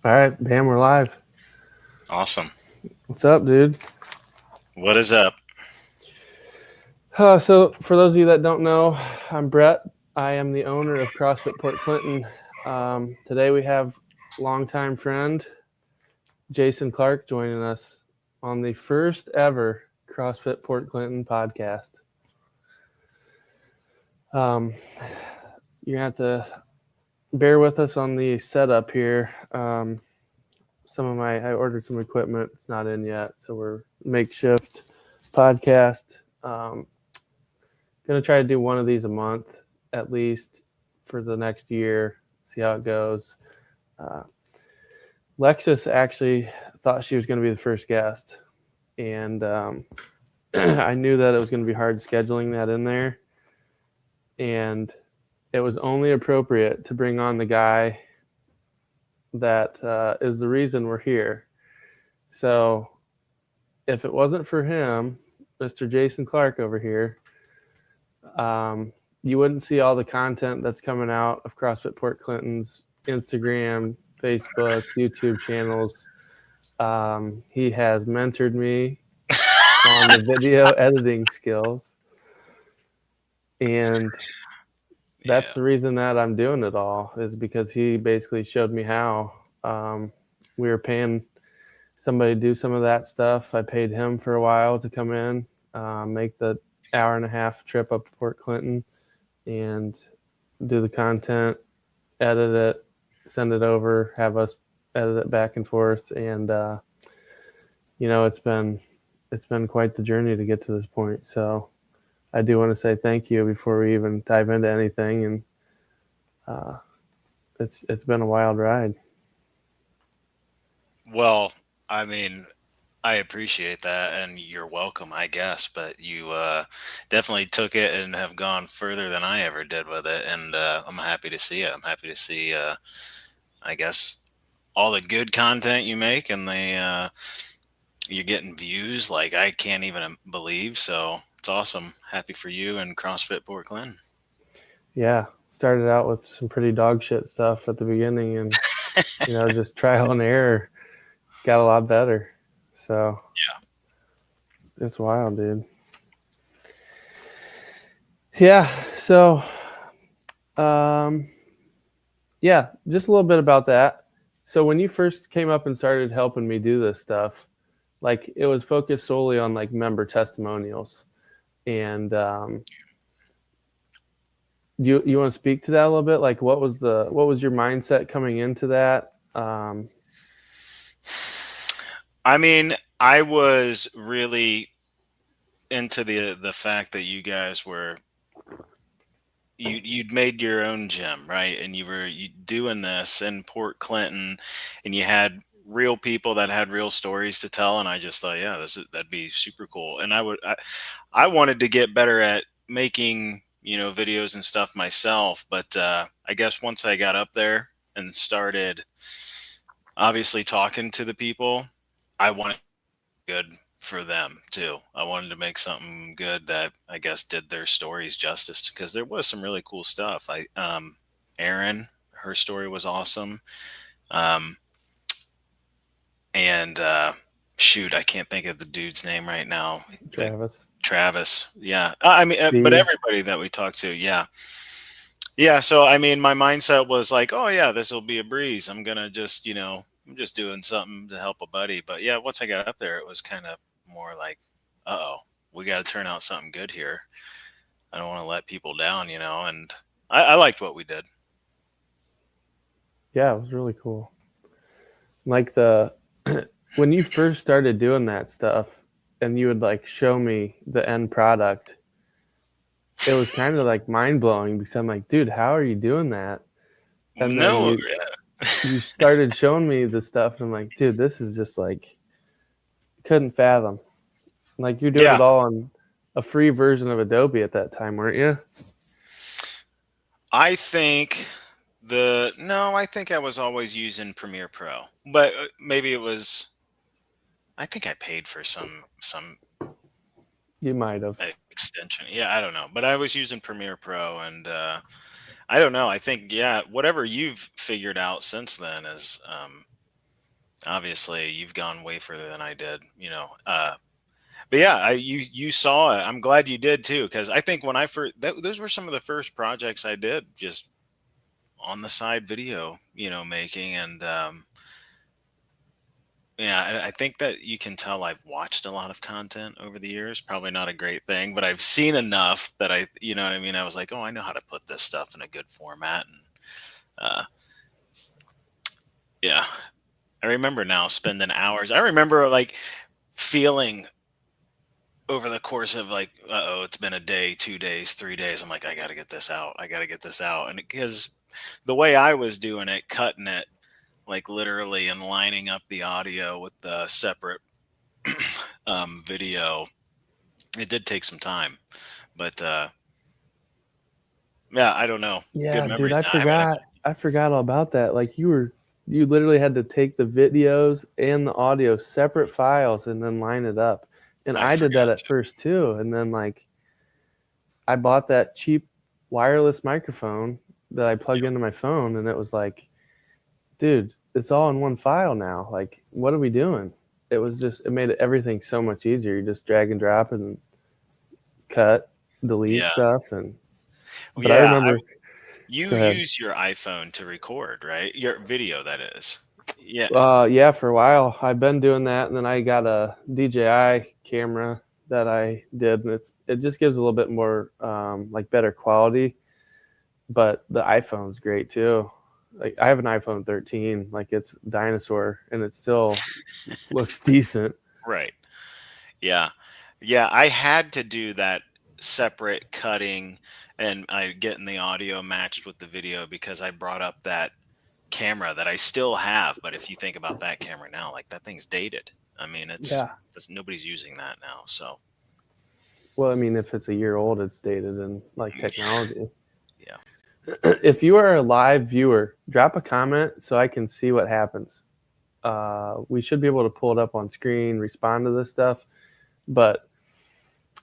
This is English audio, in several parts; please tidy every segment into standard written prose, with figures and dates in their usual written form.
All right, bam, we're live. Awesome. What's up, dude? What is up? So, for those of you that don't know, I'm Brett. I am the owner of CrossFit Port Clinton. Today we have longtime friend Jason Clark joining us on the first ever CrossFit Port Clinton podcast. Um, you're gonna have to bear with us on the setup here. I ordered some equipment. It's not in yet, so we're makeshift podcast. Um, Gonna try to do one of these a month at least for the next year. See how it goes. Uh, Lexus actually thought she was going to be the first guest, and I knew that it was going to be hard scheduling that in there, and it was only appropriate to bring on the guy that is the reason we're here. So, if it wasn't for him, Mr. Jason Clark over here, you wouldn't see all the content that's coming out of CrossFit Port Clinton's Instagram, Facebook, YouTube channels. He has mentored me on the video editing skills, and that's Yeah. the reason that I'm doing it all is because he basically showed me how. Um, we were paying somebody to do some of that stuff. I paid him for a while to come in, make the hour and a half trip up to Port Clinton, and do the content, edit it, send it over, have us edit it back and forth, and it's been quite the journey to get to this point. So I do want to say thank you before we even dive into anything, and uh, it's been a wild ride. Well, I mean, I appreciate that, and you're welcome, I guess. But you definitely took it and have gone further than I ever did with it, and I'm happy to see it. I'm happy to see, I guess, all the good content you make, and you're getting views like I can't even believe. So it's awesome. Happy for you and CrossFit Port Clinton. Yeah, started out with some pretty dog shit stuff at the beginning, and just trial and error. Got a lot better. So it's wild, dude. Yeah. So, um, yeah, just a little bit about that. So when you first came up and started helping me do this stuff, like it was focused solely on like member testimonials, and you want to speak to that a little bit? Like, what was your mindset coming into that? I mean, I was really into the fact that you guys were you'd made your own gym, right? And you doing this in Port Clinton, and you had real people that had real stories to tell. And I just thought, yeah, that'd be super cool. And I wanted to get better at making videos and stuff myself. But I guess once I got up there and started obviously talking to the people, I wanted good for them too. I wanted to make something good that I guess did their stories justice because there was some really cool stuff. Erin, her story was awesome. Um, and shoot, I can't think of the dude's name right now. The Travis, Travis, yeah. I mean, but Steve. everybody that we talked to, yeah, yeah. So I mean, my mindset was like, oh yeah, this will be a breeze. I'm gonna just, I'm just doing something to help a buddy. But yeah, once I got up there, it was kind of more like, oh, we got to turn out something good here. I don't want to let people down, and I liked what we did. Yeah, it was really cool. Like the when you first started doing that stuff, and you would like show me the end product, it was kind of like mind blowing because I'm like, dude, how are you doing that? And then No, you started showing me the stuff, and I'm like, dude, this is just like couldn't fathom. Like you're doing yeah, it all on a free version of Adobe at that time, weren't you? I think no, I think I was always using Premiere Pro, but maybe it was. I think I paid for some You might have. extension. Yeah, I don't know, but I was using Premiere Pro, and I don't know. I think yeah, whatever you've figured out since then is obviously you've gone way further than I did, but yeah, you saw it. I'm glad you did too, because I think when I first those were some of the first projects I did, just on the side video, making. And yeah, I think that you can tell I've watched a lot of content over the years. Probably not a great thing, but I've seen enough that you know what I mean. I was like, oh, I know how to put this stuff in a good format. And uh, yeah, I remember now spending hours. I remember like feeling over the course of like, oh, it's been a day, 2 days, 3 days. I'm like, I got to get this out. I got to get this out. And because the way I was doing it, cutting it, like literally, and lining up the audio with the separate video, it did take some time. But yeah, I don't know. Good Yeah, dude, memories. I I mean, forgot. I forgot all about that. Like you literally had to take the videos and the audio separate files and then line it up. And I I did that forgot at to. first too. And then like I bought that cheap wireless microphone that I plug into my phone, and it was like, dude, it's all in one file now. Like, what are we doing? It made everything so much easier. You just drag and drop and cut, delete Yeah. stuff. And but I Yeah. remember, You go ahead. use your iPhone to record, right? Your video, that is. Yeah. Yeah, for a while I've been doing that, and then I got a DJI camera that I did, and it just gives a little bit more like better quality. But the iPhone's great too. Like I have an iPhone 13, like it's dinosaur, and it still looks decent. Right. Yeah. Yeah. I had to do that separate cutting and I getting the audio matched with the video because I brought up that camera that I still have. But if you think about that camera now, like that thing's dated. I mean, Yeah. nobody's using that now. So Well, I mean, if it's a year old, it's dated in like technology. yeah. If you are a live viewer, drop a comment so I can see what happens. We should be able to pull it up on screen, respond to this stuff, but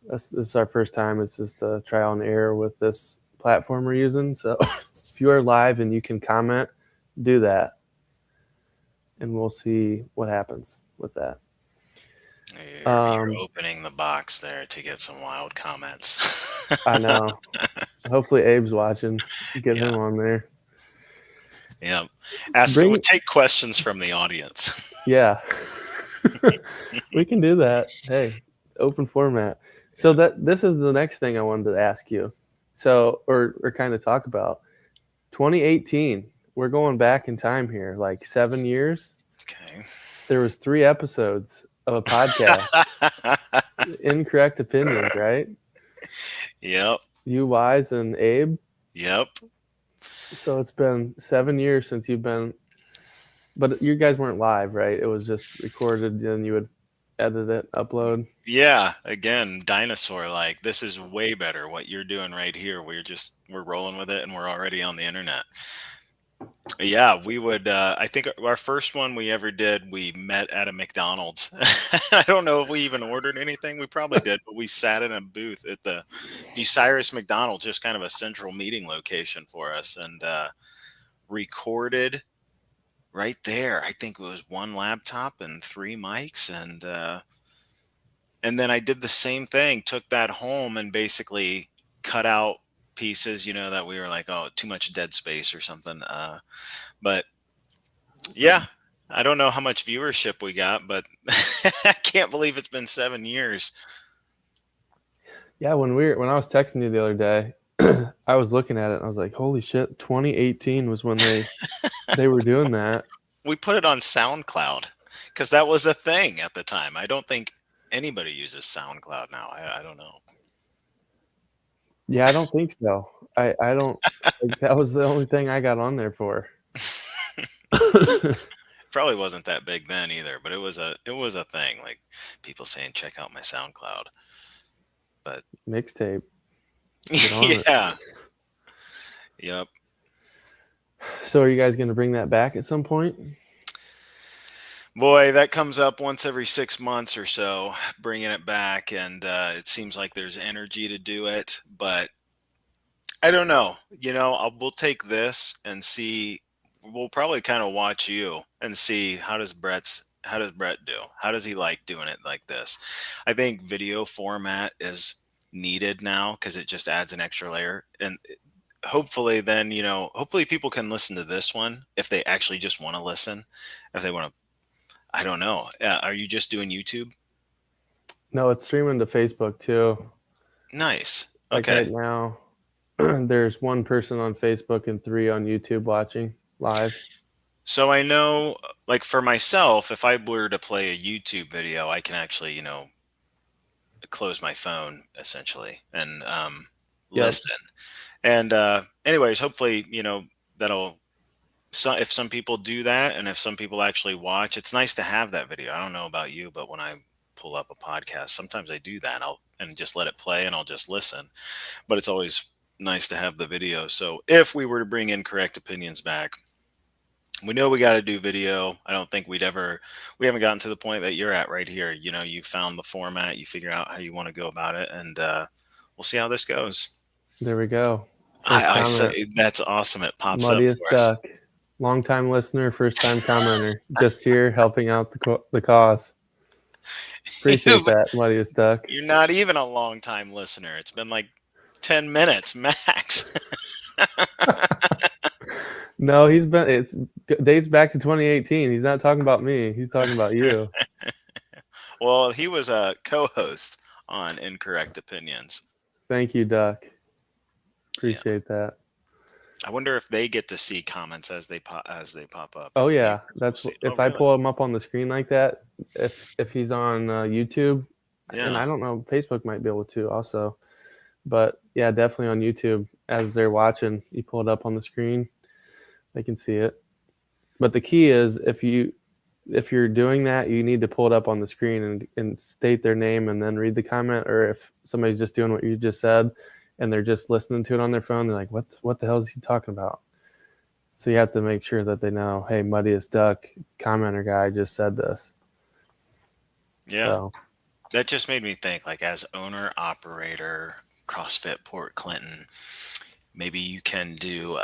this is our first time. It's just a trial and error with this platform we're using. So if you are live and you can comment, do that, and we'll see what happens with that. You're opening the box there to get some wild comments. I know. Hopefully Abe's watching. Get Yeah. him on there. Yeah. We'll Bring take questions from the audience. Yeah. We can do that. Hey, open format. So this is the next thing I wanted to ask you. So or kind of talk about 2018. We're going back in time here, like 7 years. Okay. There was 3 episodes of a podcast. Incorrect opinions, right? Yep. You, Wise, and Abe. Yep. So it's been 7 years since you've been, but you guys weren't live, right? It was just recorded, and you would edit it, upload. Yeah. Again, dinosaur like. This is way better what you're doing right here. We're rolling with it and we're already on the internet. Yeah, we would I think our first one we ever did, we met at a McDonald's. I don't know if we even ordered anything. We probably did, but we sat in a booth at the Bucyrus McDonald's, just kind of a central meeting location for us, and recorded right there. I think it was one laptop and 3 mics, and then I did the same thing, took that home and basically cut out pieces, that we were like, oh, too much dead space or something. But yeah, I don't know how much viewership we got, but I can't believe it's been 7 years. Yeah, when I was texting you the other day, I was looking at it and I was like, "Holy shit! 2018 was when they were doing that." We put it on SoundCloud because that was a thing at the time. I don't think anybody uses SoundCloud now. I don't know. Yeah, I don't think so. I don't. Like, that was the only thing I got on there for. Probably wasn't that big then either, but it was a thing. Like people saying, check out my SoundCloud. But Mixtape. Get on it. yeah. Yep. So, are you guys going to bring that back at some point? Boy, that comes up once every 6 months or so, bringing it back, and it seems like there's energy to do it, but I don't know. We'll take this and see we'll probably kind of watch you and see how does Brett do? How does he like doing it like this? I think video format is needed now because it just adds an extra layer. And hopefully then, hopefully people can listen to this one if they actually just want to listen. If they want to, I don't know. Are you just doing YouTube? No, it's streaming to Facebook too. Nice. Like Okay. right now, there's one person on Facebook and 3 on YouTube watching live. So I know, like for myself, if I were to play a YouTube video, I can actually, close my phone essentially and Yep. listen. And anyways, hopefully, that'll. So if some people do that, and if some people actually watch, it's nice to have that video. I don't know about you, but when I pull up a podcast, sometimes I do that. I'll and just let it play, and I'll just listen. But it's always nice to have the video. So if we were to bring in Correct Opinions back, we know we got to do video. I don't think we haven't gotten to the point that you're at right here. You found the format, you figure out how you want to go about it, and we'll see how this goes. There we go. I say that's awesome. It pops Muddiest up for us. Duck, long-time listener, first-time commenter, just here helping out the cause. Appreciate that, Muddiest Duck. You're not even a long time listener. It's been like 10 minutes max. No, it dates back to 2018. He's not talking about me. He's talking about you. Well, he was a co-host on Incorrect Opinions. Thank you, Duck. Appreciate that. I wonder if they get to see comments as they pop up. Oh yeah, that's if I pull him up on the screen like that. If he's on YouTube, and I don't know, Facebook might be able to also, but yeah, definitely on YouTube as they're watching, you pull it up on the screen, they can see it. But the key is if you're doing that, you need to pull it up on the screen and state their name and then read the comment. Or if somebody's just doing what you just said and they're just listening to it on their phone, they're like, what the hell is he talking about? So you have to make sure that they know, hey, Muddiest Duck commenter guy just said this. Yeah. So that just made me think, like, as owner operator CrossFit Port Clinton, maybe you can do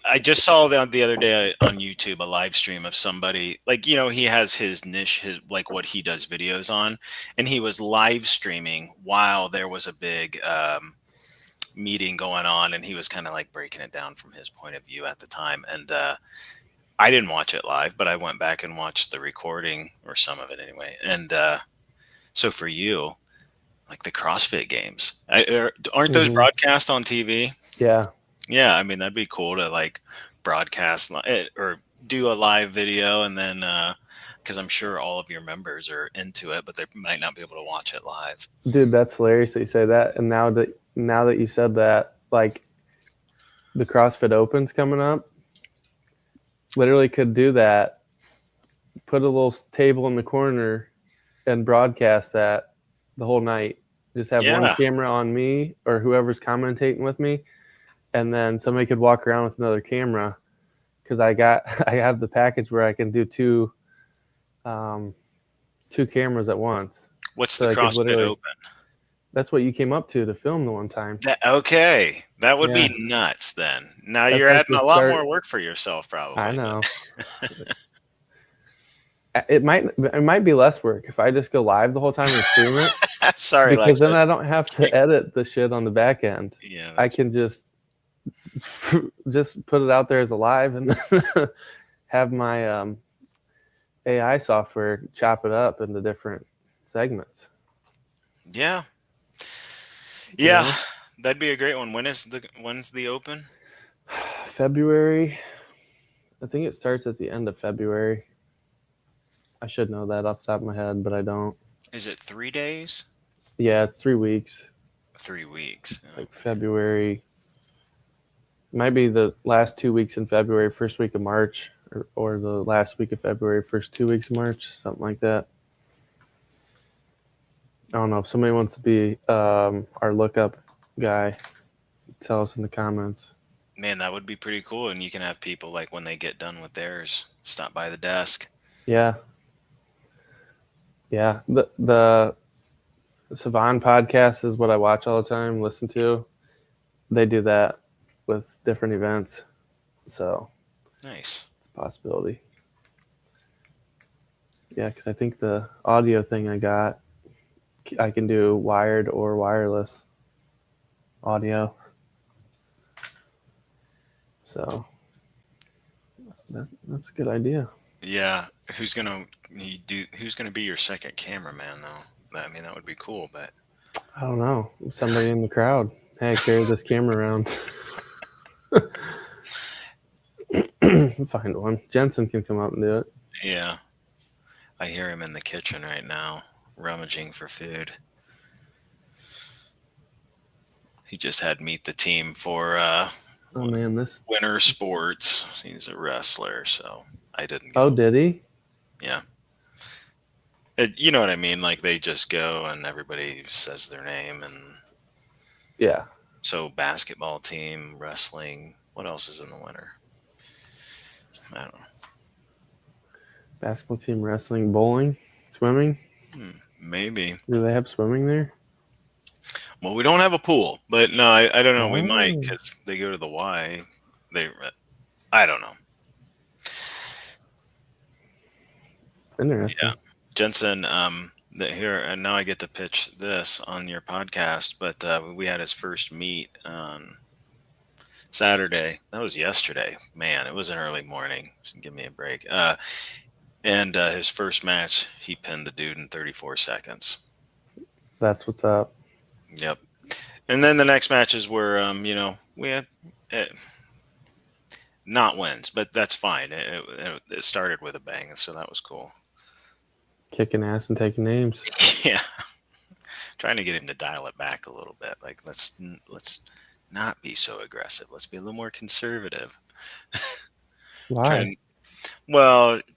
I just saw the other day on YouTube a live stream of somebody, like, he has his niche, his like what he does videos on, and he was live streaming while there was a big meeting going on, and he was kind of like breaking it down from his point of view at the time. And I didn't watch it live, but I went back and watched the recording, or some of it anyway. And so for you, like the CrossFit games, aren't those broadcast on TV? Yeah. Yeah, I mean, that'd be cool to like broadcast it or do a live video, and then because I'm sure all of your members are into it, but they might not be able to watch it live. Dude, that's hilarious that you say that. And now that you said that, like the CrossFit Open's coming up, literally could do that. Put a little table in the corner and broadcast that the whole night. Just have one camera on me or whoever's commentating with me. And then somebody could walk around with another camera, because I have the package where I can do two cameras at once. What's the CrossFit Open? That's what you came up to film the one time. Okay, that would be nuts. Then now you're adding a lot more work for yourself, probably. I know. It might be less work if I just go live the whole time and stream it. Sorry, because then I don't have to edit the shit on the back end. Yeah, I can just put it out there as a live and have my AI software chop it up into different segments. Yeah, that'd be a great one. When's the Open? February. I think it starts at the end of February. I should know that off the top of my head, but I don't. Is it 3 days? Yeah, it's 3 weeks. 3 weeks. It's like February. Might be the last 2 weeks in February, first week of March, or the last week of February, first 2 weeks of March, something like that. I don't know. If somebody wants to be our lookup guy, tell us in the comments. Man, that would be pretty cool. And you can have people, like, when they get done with theirs, stop by the desk. Yeah. Yeah. The Savan podcast is what I watch all the time, listen to. They do that with different events. So Nice. possibility. Yeah, because I think the audio thing I got, I can do wired or wireless audio. So that's a good idea. Yeah. Who's gonna be your second cameraman though? I mean, that would be cool, but I don't know. Somebody in the crowd. Hey, carry this camera around. Find one. Jensen can come up and do it. yeah. I hear him in the kitchen right now, rummaging for food. He just had meet the team for Oh man, this. Winter Sports. He's a wrestler, so I didn't get Oh, to. did he? Yeah. You know what I mean? Like they just go and everybody says their name. And Yeah. so basketball team, wrestling. What else is in the winter? I don't know. Basketball team, wrestling, bowling, swimming. Maybe. Do they have swimming there? Well, we don't have a pool, but no, I don't know. We might Oh, because they go to the Y. They, I don't know. interesting. Yeah, Jensen. Here and now I get to pitch this on your podcast. But we had his first meet on Saturday. That was yesterday. Man, it was an early morning. So give me a break. And his first match, he pinned the dude in 34 seconds. That's what's up. Yep. And then the next matches were, we had not wins, but that's fine. It started with a bang, so that was cool. Kicking ass and taking names. Yeah. Trying to get him to dial it back a little bit. Like let's not be so aggressive. Let's be a little more conservative. Why?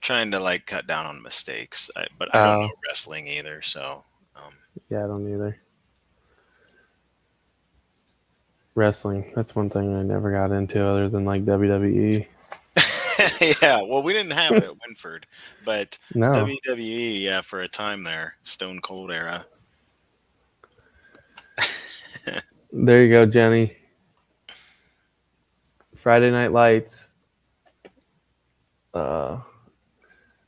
Trying to like cut down on mistakes. But I don't know wrestling either, so. Yeah, I don't either. Wrestling. That's one thing I never got into other than like WWE. Yeah, well, we didn't have it at Winford, but No. WWE, yeah, for a time there, Stone Cold era. There you go, Jenny. Friday Night Lights.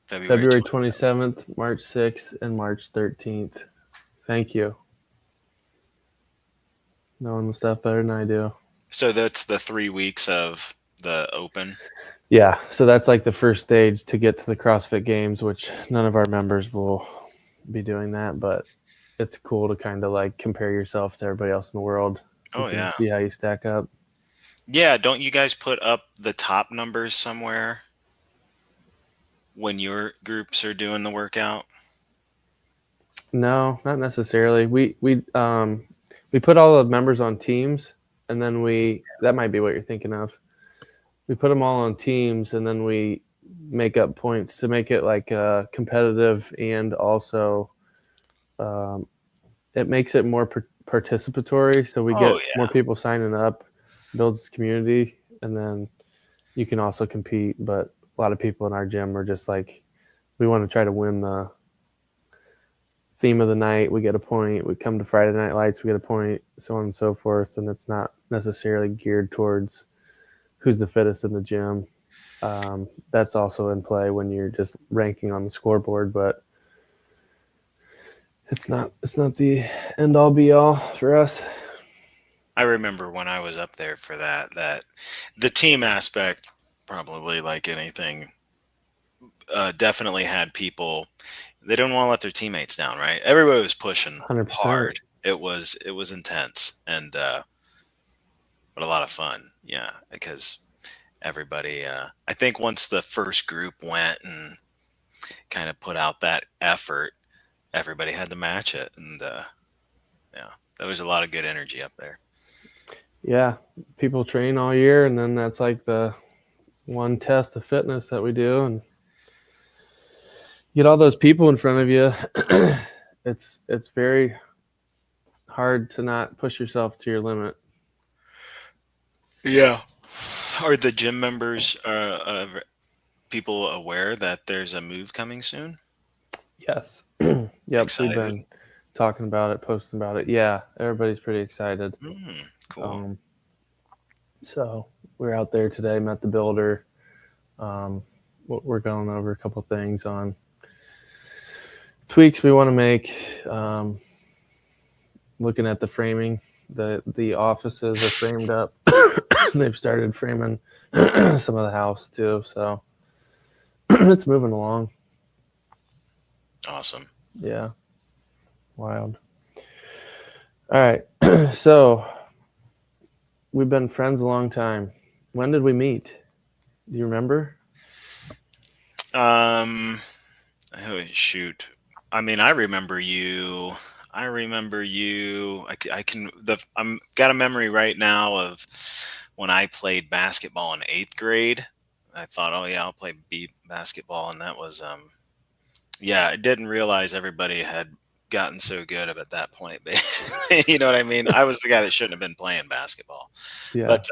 February 27th, March 6th, and March 13th. Thank you. Knowing the stuff better than I do. So that's the 3 weeks of the Open? Yeah, so that's like the first stage to get to the CrossFit Games, which none of our members will be doing that, but it's cool to kind of like compare yourself to everybody else in the world. Oh, yeah. See how you stack up. Yeah, don't you guys put up the top numbers somewhere when your groups are doing the workout? No, not necessarily. We put all the members on teams, and then that might be what you're thinking of. We put them all on teams, and then we make up points to make it like competitive, and also it makes it more participatory. So we get more people signing up, builds community, and then you can also compete. But a lot of people in our gym are just like, we want to try to win the theme of the night. We get a point. We come to Friday Night Lights, we get a point, so on and so forth. And it's not necessarily geared towards who's the fittest in the gym. That's also in play when you're just ranking on the scoreboard, but it's not the end all be all for us. I remember when I was up there for that the team aspect, probably like anything, definitely had people. They don't want to let their teammates down, right? Everybody was pushing 100%. hard. It was intense and but a lot of fun. Yeah, because everybody. I think once the first group went and kind of put out that effort, everybody had to match it, and yeah, there was a lot of good energy up there. Yeah, people train all year, and then that's like the one test of fitness that we do, and get all those people in front of you. It's very hard to not push yourself to your limit. Yeah. Are the gym members people aware that there's a move coming soon? Yes. Yep. Excited. We've been talking about it, posting about it. Yeah, everybody's pretty excited. Cool. So we're out there today, met the builder. Um, we're going over a couple things on tweaks we want to make. Looking at the framing, the offices are framed up. They've started framing some of the house too, so it's moving along. Awesome. Yeah, wild. All right, so we've been friends a long time. When did we meet? Do you remember? Oh, shoot. I mean, I remember you. I remember you. I can. I'm got a memory right now of when I played basketball in eighth grade. I thought, oh yeah, I'll play basketball, and that was yeah. I didn't realize everybody had gotten so good at that point. Basically, you know what I mean? I was the guy that shouldn't have been playing basketball, Yeah. but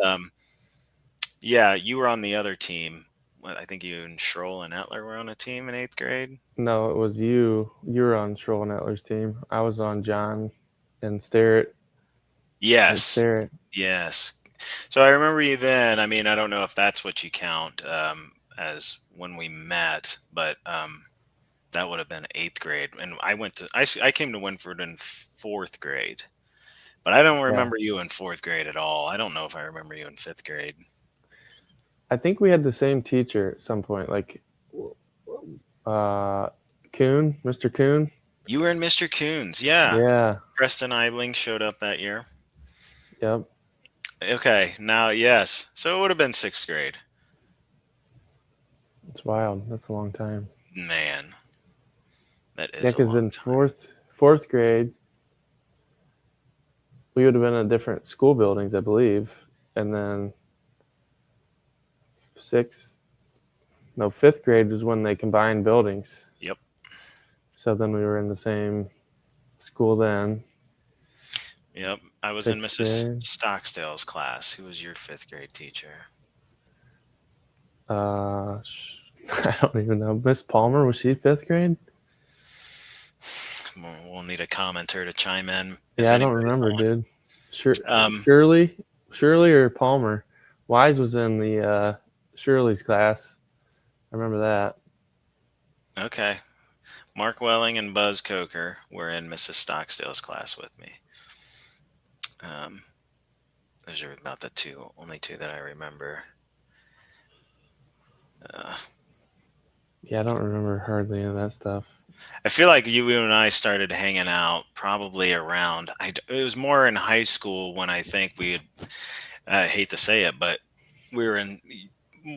yeah, you were on the other team. I think you and Schroll and Etler were on a team in eighth grade. No, it was you. You were on Stroll and Etler's team. I was on John and Starrett. And Yes. Starrett. Yes. So I remember you then. I mean, I don't know if that's what you count as when we met, but that would have been eighth grade. And I came to Winford in fourth grade, but I don't Yeah. remember you in fourth grade at all. I don't know if I remember you in fifth grade. I think we had the same teacher at some point, like uh, Kuhn, Mr. Kuhn. You were in Mr. Coons. Yeah. Yeah. Preston Eibling showed up that year. Yep. Okay. Now, yes. So it would have been sixth grade. It's wild. That's a long time. Man, that Yeah, is a because long in time. fourth grade, we would have been in different school buildings, I believe, and then fifth grade was when they combined buildings. Yep. So then we were in the same school then. Yep. I was in Sixth Mrs. grade. Stockdale's class. Who was your fifth grade teacher? Uh, I don't even know. Miss Palmer, was she fifth grade? We'll need a commenter to chime in if Yeah, I don't anybody's remember, on. dude. Sure, Um, Shirley or Palmer. Wise was in the Shirley's class. I remember that. okay. Mark Welling and Buzz Coker were in Mrs. Stockdale's class with me. Those are about the only two that I remember. Yeah, I don't remember hardly any of that stuff. I feel like you and I started hanging out probably around. It was more in high school when I think we had. I hate to say it, but we were in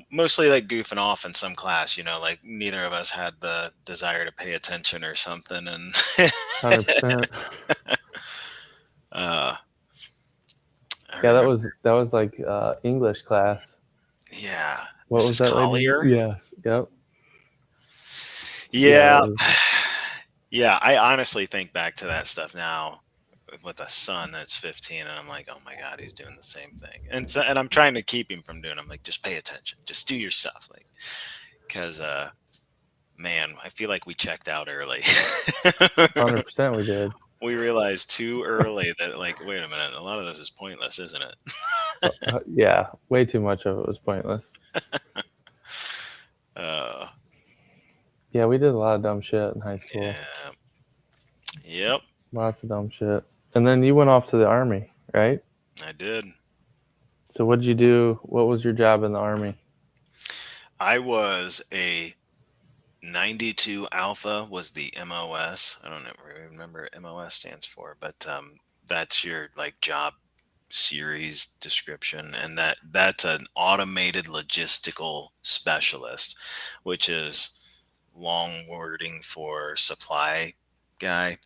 mostly like goofing off in some class. You know, like neither of us had the desire to pay attention or something, and 100%. uh, I Yeah, remember. that was like English class. Yeah, What was Mrs. that lady? Collier. Yes. Yep. Yeah, Yeah, yeah. I honestly think back to that stuff now with a son that's 15, and I'm like, oh my god, he's doing the same thing, and I'm trying to keep him from doing. I'm like, just pay attention, just do your stuff, like, because man, I feel like we checked out early. 100% we did. We realized too early that, like, wait a minute, a lot of this is pointless, isn't it? Yeah, way too much of it was pointless. uh, Yeah, we did a lot of dumb shit in high school. yeah, yep, Lots of dumb shit. And then you went off to the army, right? I did. So what did you do? What was your job in the army? I was a 92 Alpha was the MOS. I don't remember what MOS stands for, but that's your like job series description, and that's an automated logistical specialist, which is long wording for supply guy,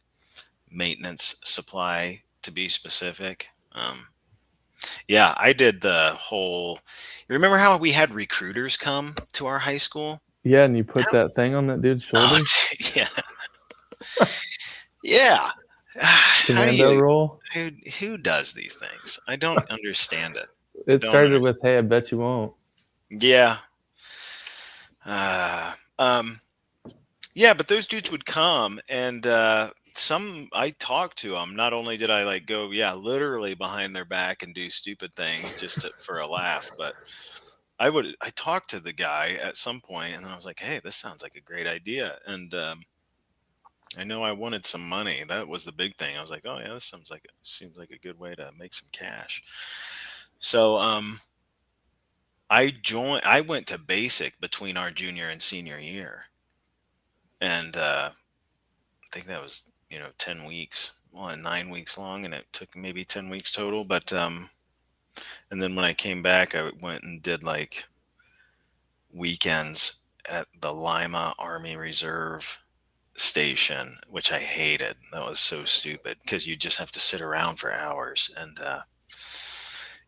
maintenance supply to be specific. Yeah, I did the whole. You remember how we had recruiters come to our high school? Yeah, and you put that thing on that dude's shoulder? Oh, dude, yeah, yeah. How do Commando you? roll? Who does these things? I don't understand it. It Don't started with, "Hey, I bet you won't." Yeah. Uh, um, yeah, but those dudes would come, and some I talked to them. Not only did I like go, yeah, literally behind their back and do stupid things just for a laugh, but I talked to the guy at some point, and then I was like, "Hey, this sounds like a great idea." And I know I wanted some money. That was the big thing. I was like, "Oh yeah, this seems like a good way to make some cash." So I went to basic between our junior and senior year, and I think that was 10 weeks, well, 9 weeks long, and it took maybe 10 weeks total. But and then when I came back, I went and did like weekends at the Lima Army Reserve station, which I hated. That was so stupid because you just have to sit around for hours. And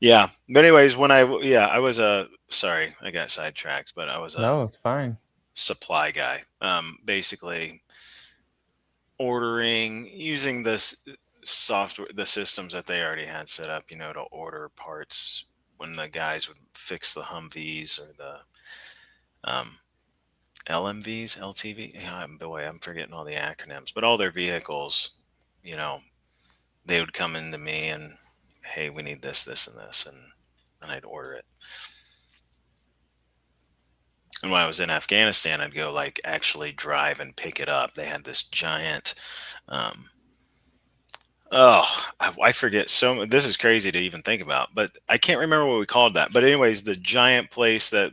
yeah, but anyways, I was a sorry, I got sidetracked, but I was a No, it's fine. supply guy. Basically ordering using this software, the systems that they already had set up, to order parts when the guys would fix the Humvees or the um, LMVs, LTV. Yeah, boy, I'm forgetting all the acronyms, but all their vehicles, you know, they would come into me and, hey, we need this, this, and this, and I'd order it. And when I was in Afghanistan, I'd go like actually drive and pick it up. They had this giant, um, I forget this is crazy to even think about, but I can't remember what we called that. But anyways, the giant place that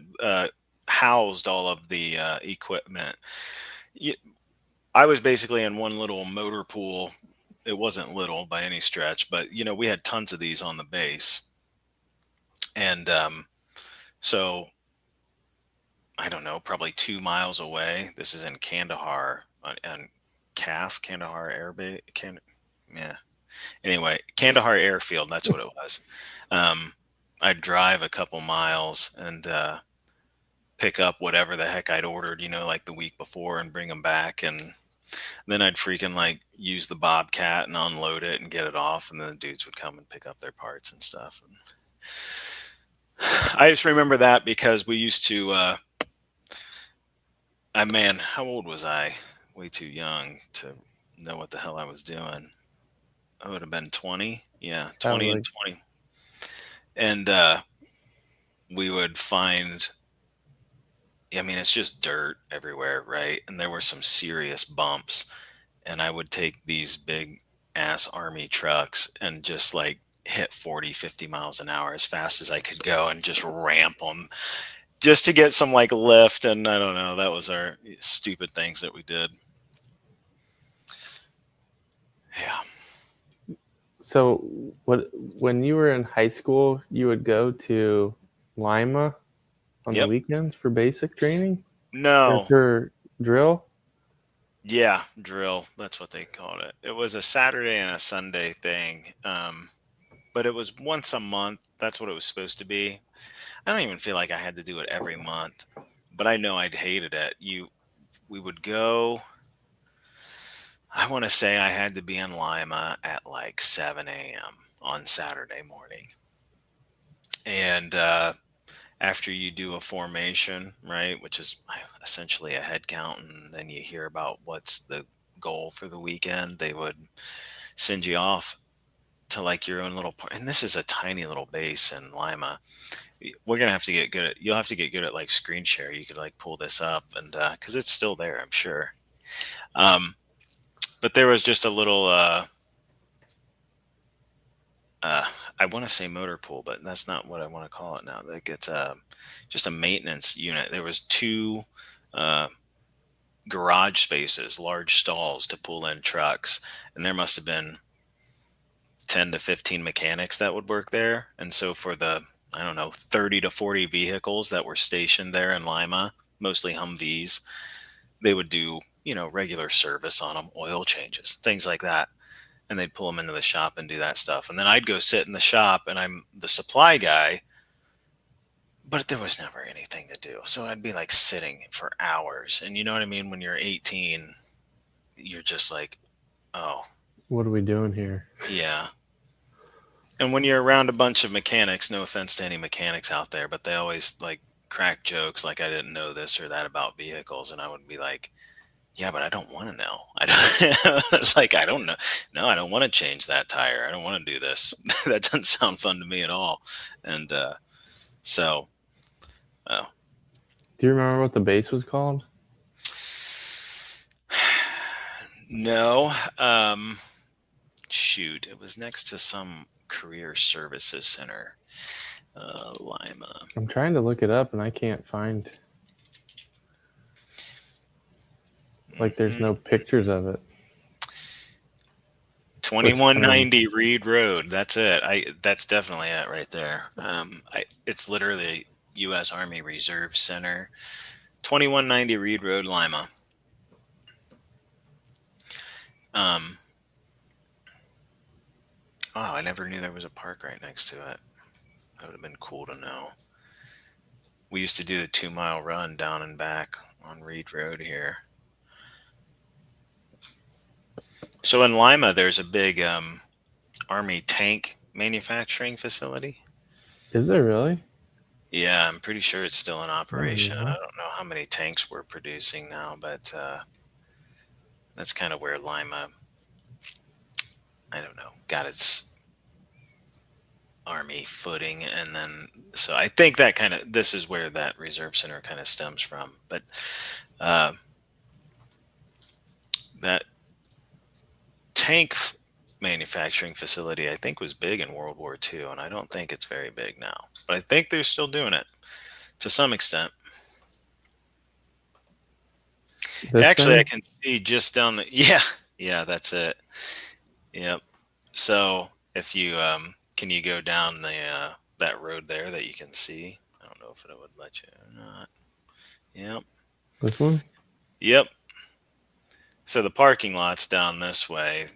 housed all of the equipment. Y- I was basically in one little motor pool. It wasn't little by any stretch, but we had tons of these on the base. And so I don't know, probably 2 miles away. This is in Kandahar on Kandahar Air Base. Yeah. Anyway, Kandahar Airfield. That's what it was. Um, I'd drive a couple miles and pick up whatever the heck I'd ordered, like the week before, and bring them back. And then I'd freaking like use the Bobcat and unload it and get it off, and then the dudes would come and pick up their parts and stuff. And I just remember that because we used to. Man, how old was I? Way too young to know what the hell I was doing. I would have been 20. Yeah, Sounds 20 and like 20. And we would find, I mean, it's just dirt everywhere, right? And there were some serious bumps. And I would take these big ass army trucks and just like hit 40, 50 miles an hour as fast as I could go and just ramp them just to get some like lift. And I don't know, that was our stupid things that we did. Yeah. so. What when you were in high school, you would go to Lima on the Yep. weekends for basic training or No. for drill? Yeah, drill. That's what they called it. It was a Saturday and a Sunday thing. But it was once a month. That's what it was supposed to be. I don't even feel like I had to do it every month, but I know I'd hated it. We would go. I want to say I had to be in Lima at like 7 a.m. on Saturday morning. And after you do a formation, right, which is essentially a head count, and then you hear about what's the goal for the weekend, they would send you off to like your own little and this is a tiny little base in Lima. We're gonna have to get good at you'll have to get good at like screen share. You could like pull this up and because it's still there, I'm sure. um but there was just a little uh I want to say motor pool, but that's not what I want to call it now. Like it's just a maintenance unit. There was two uh garage spaces, large stalls to pull in trucks, and there must have been 10 to 15 mechanics that would work there. And so for the, I don't know, 30 to 40 vehicles that were stationed there in Lima, mostly Humvees, they would do, regular service on them, oil changes, things like that. And they'd pull them into the shop and do that stuff. And then I'd go sit in the shop and I'm the supply guy, but there was never anything to do. So I'd be like sitting for hours. And you know what I mean? When you're 18, you're just like, oh, What are we doing here? yeah. And when you're around a bunch of mechanics, no offense to any mechanics out there, but they always like crack jokes like I didn't know this or that about vehicles. And I would be like, yeah, but I don't want to know. I don't, it's like, I don't know. No, I don't want to change that tire. I don't want to do this. That doesn't sound fun to me at all. And so Oh. Do you remember what the base was called? No. Shoot, it was next to some career services center. Lima. I'm trying to look it up and I can't find. Like, there's no pictures of it. 2190 Reed Road. That's it. That's definitely it right there. It's literally U.S. Army Reserve Center. 2190 Reed Road, Lima. Oh, I never knew there was a park right next to it. That would have been cool to know. We used to do the 2-mile run down and back on Reed Road here. So in Lima, there's a big Army tank manufacturing facility. Is there really? Yeah, I'm pretty sure it's still in operation. know. I don't know how many tanks we're producing now, but that's kind of where Lima, I don't know, got its Army footing. And then, so I think that this is where that reserve center kind of stems from. But that tank manufacturing facility, I think, was big in World War II, and I don't think it's very big now. But I think they're still doing it to some extent. Actually, I can see just down the yeah, that's it. Yep. So if you can you go down the that road there that you can see? I don't know if it would let you or not. Yep. This one? Yep. So the parking lot's down this way.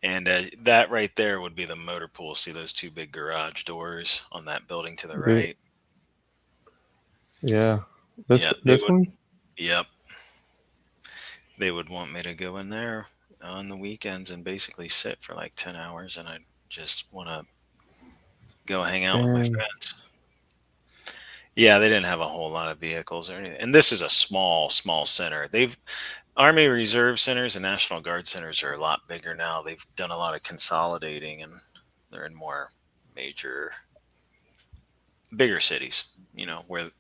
And that right there would be the motor pool. See those two big garage doors on that building to the right? Yeah. This one? Yep. They would want me to go in there on the weekends and basically sit for like 10 hours, and I just want to go hang out with my friends. Yeah, they didn't have a whole lot of vehicles or anything. And this is a small center. Army Reserve centers and National Guard centers are a lot bigger now. They've done a lot of consolidating, and they're in more bigger cities, where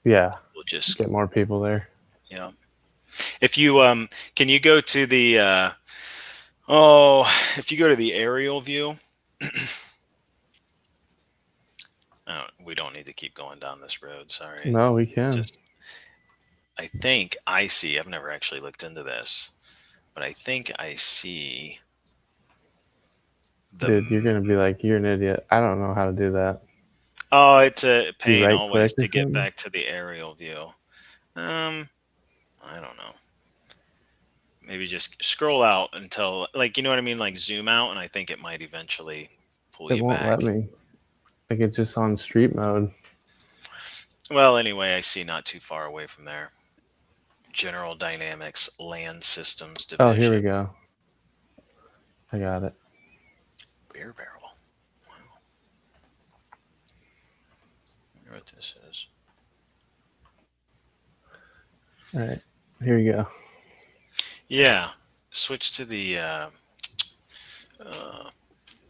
we'll just get more people there. Yeah. If you can you go to the if you go to the aerial view, we don't need to keep going down this road. Sorry. No, we can. I think I see. I've never actually looked into this, but I think I see. Dude, you're gonna be like, you're an idiot. I don't know how to do that. Oh, it's a pain always to get back to the aerial view. I don't know. Maybe just scroll out until, like, you know what I mean? Like zoom out, and I think it might eventually pull you back. It won't let me. Like, it's just on street mode. Well, anyway, I see not too far away from there. General Dynamics Land Systems Division. Oh, here we go. I got it. Beer barrel. Wow. I wonder what this is. All right. Here you go. Yeah. Switch to the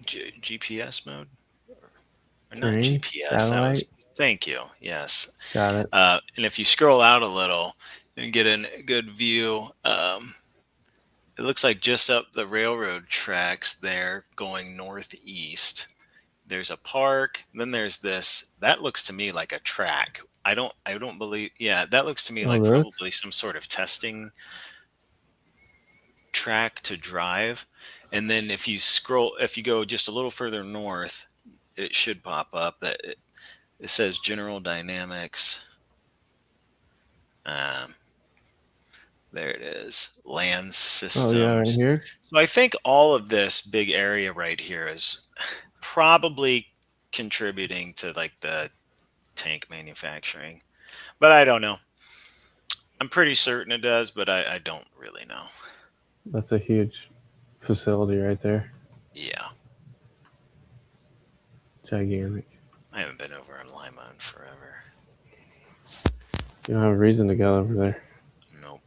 GPS mode. Or not GPS. Thank you. Yes. Got it. And if you scroll out a little and get a good view, it looks like just up the railroad tracks there going northeast. There's a park. Then there's this. That looks to me like a track. I don't believe. Yeah, that looks to me like probably some sort of testing track to drive. And then if you go just a little further north, it should pop up that it says General Dynamics. There it is. Land Systems. Oh, yeah, right here. So I think all of this big area right here is probably contributing to like the tank manufacturing. But I don't know. I'm pretty certain it does, but I don't really know. That's a huge facility right there. Yeah. Gigantic. I haven't been over in Lima in forever. You don't have a reason to go over there. Nope.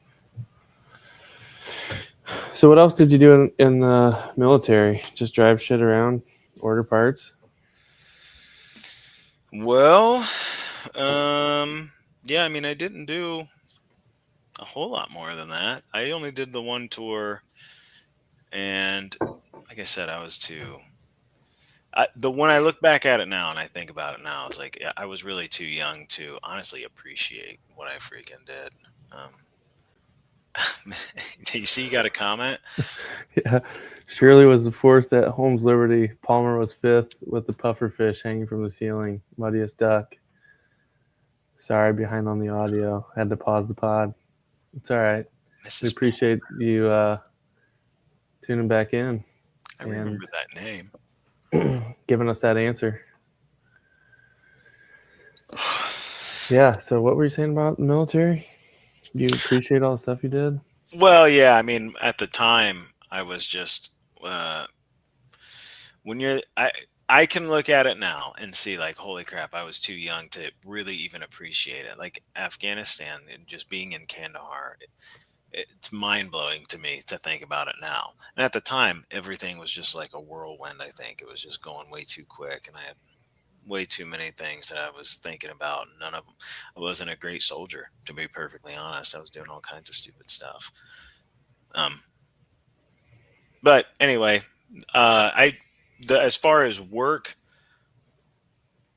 So what else did you do in the military? Just drive shit around, order parts? Well, yeah, I mean, I didn't do a whole lot more than that. I only did the one tour, and like I said, I was too. The when I look back at it now and I think about it now, it's like yeah, I was really too young to honestly appreciate what I freaking did. Um, you see, you got a comment? Yeah. Shirley was the fourth at Holmes Liberty. Palmer was fifth with the puffer fish hanging from the ceiling. Muddiest duck. Sorry, behind on the audio. Had to pause the pod. It's all right. We Mrs. appreciate you tuning back in I and remember that name. giving us that answer. Yeah. So, what were you saying about the military? You appreciate all the stuff you did? Well, yeah, I mean, at the time, I was just uh, when you're I can look at it now and see like holy crap, I was too young to really even appreciate it. Like Afghanistan and just being in Kandahar, it's mind-blowing to me to think about it now. And at the time, everything was just like a whirlwind, I think. It was just going way too quick and I had way too many things that I was thinking about. None of them. I wasn't a great soldier, to be perfectly honest. I was doing all kinds of stupid stuff. Um, but anyway, as far as work,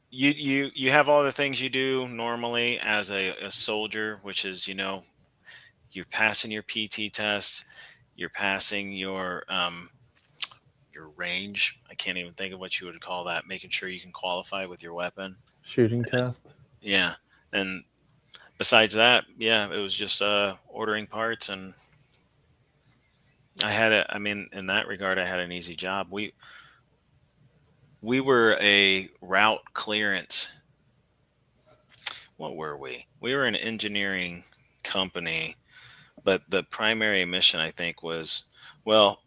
you have all the things you do normally as a soldier, which is you're passing your PT test, you're passing your range. I can't even think of what you would call that. Making sure you can qualify with your weapon. Shooting test? Yeah, and besides that, yeah, it was just ordering parts, and I had a. I mean, in that regard, I had an easy job. We were a route clearance. What were we? We were an engineering company, but the primary mission, I think, was well,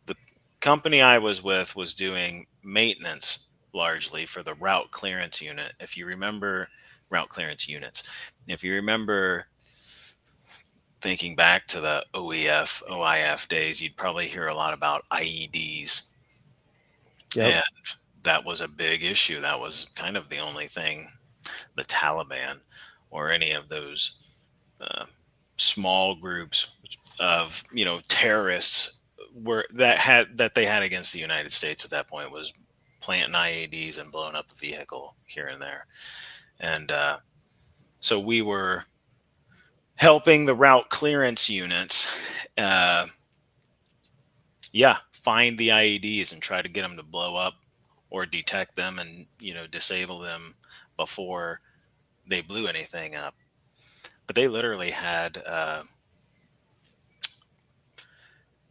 the company I was with was doing maintenance largely for the route clearance unit. If you remember route clearance units, if you remember thinking back to the OEF, OIF days, you'd probably hear a lot about IEDs. Yep. And that was a big issue. That was kind of the only thing the Taliban or any of those uh, small groups of terrorists that they had against the United States at that point was planting IEDs and blowing up the vehicle here and there. And so we were helping the route clearance units, uh, yeah, find the IEDs and try to get them to blow up or detect them and disable them before they blew anything up. But they literally had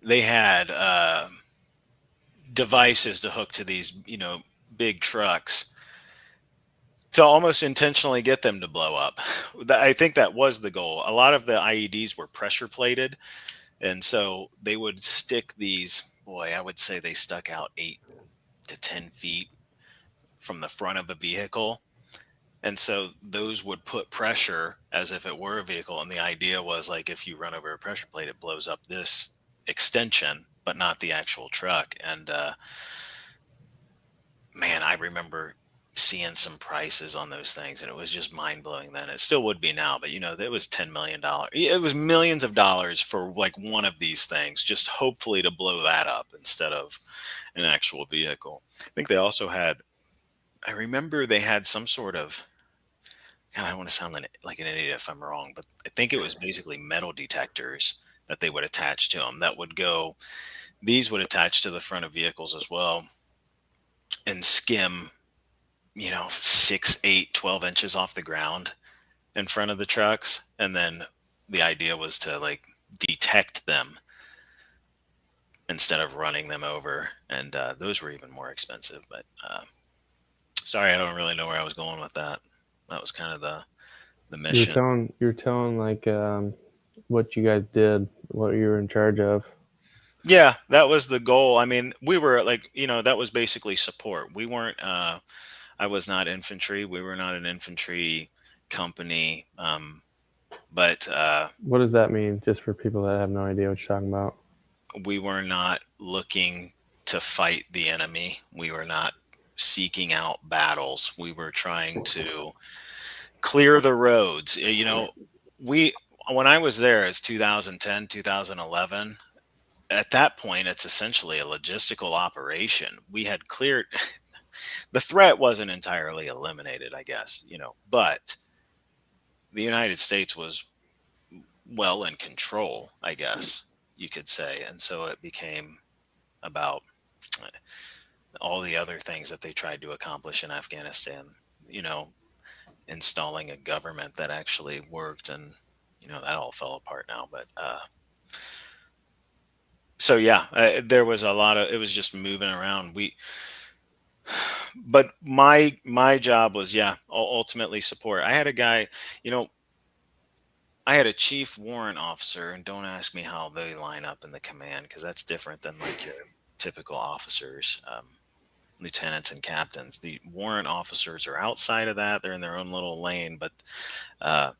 they had devices to hook to these big trucks to almost intentionally get them to blow up. I think that was the goal. A lot of the IEDs were pressure plated, and so they would stick these. Boy, I would say they stuck out 8 to 10 feet from the front of a vehicle. And so those would put pressure as if it were a vehicle. And the idea was like if you run over a pressure plate, it blows up this extension, but not the actual truck. And man, I remember seeing some prices on those things and it was just mind blowing then. It still would be now, but it was $10 million. It was millions of dollars for like one of these things, just hopefully to blow that up instead of an actual vehicle. I think they also had, I remember they had some sort of, God, I don't want to sound like an idiot if I'm wrong, but I think it was basically metal detectors that they would attach to them that would go, these would attach to the front of vehicles as well and skim, 6, 8, 12 inches off the ground in front of the trucks. And then the idea was to like detect them instead of running them over. And those were even more expensive. But sorry, I don't really know where I was going with that. That was kind of the mission. You're telling like what you guys did, what you were in charge of. Yeah, that was the goal. I mean, we were like, that was basically support. We weren't, I was not infantry. We were not an infantry company. But What does that mean? Just for people that have no idea what you're talking about. we were not looking to fight the enemy. We were not seeking out battles. We were trying to clear the roads. We when I was there, it's 2010, 2011. At that point, it's essentially a logistical operation. We had cleared the threat wasn't entirely eliminated, I guess, but the United States was well in control, I guess you could say. And so it became about all the other things that they tried to accomplish in Afghanistan, you know, installing a government that actually worked, and that all fell apart now. But so yeah, there was a lot of it was just moving around. But my job was, yeah, ultimately support. I had a guy, you know, I had a chief warrant officer, and don't ask me how they line up in the command, because that's different than like your typical officers, lieutenants and captains. The warrant officers are outside of that; they're in their own little lane. But uh,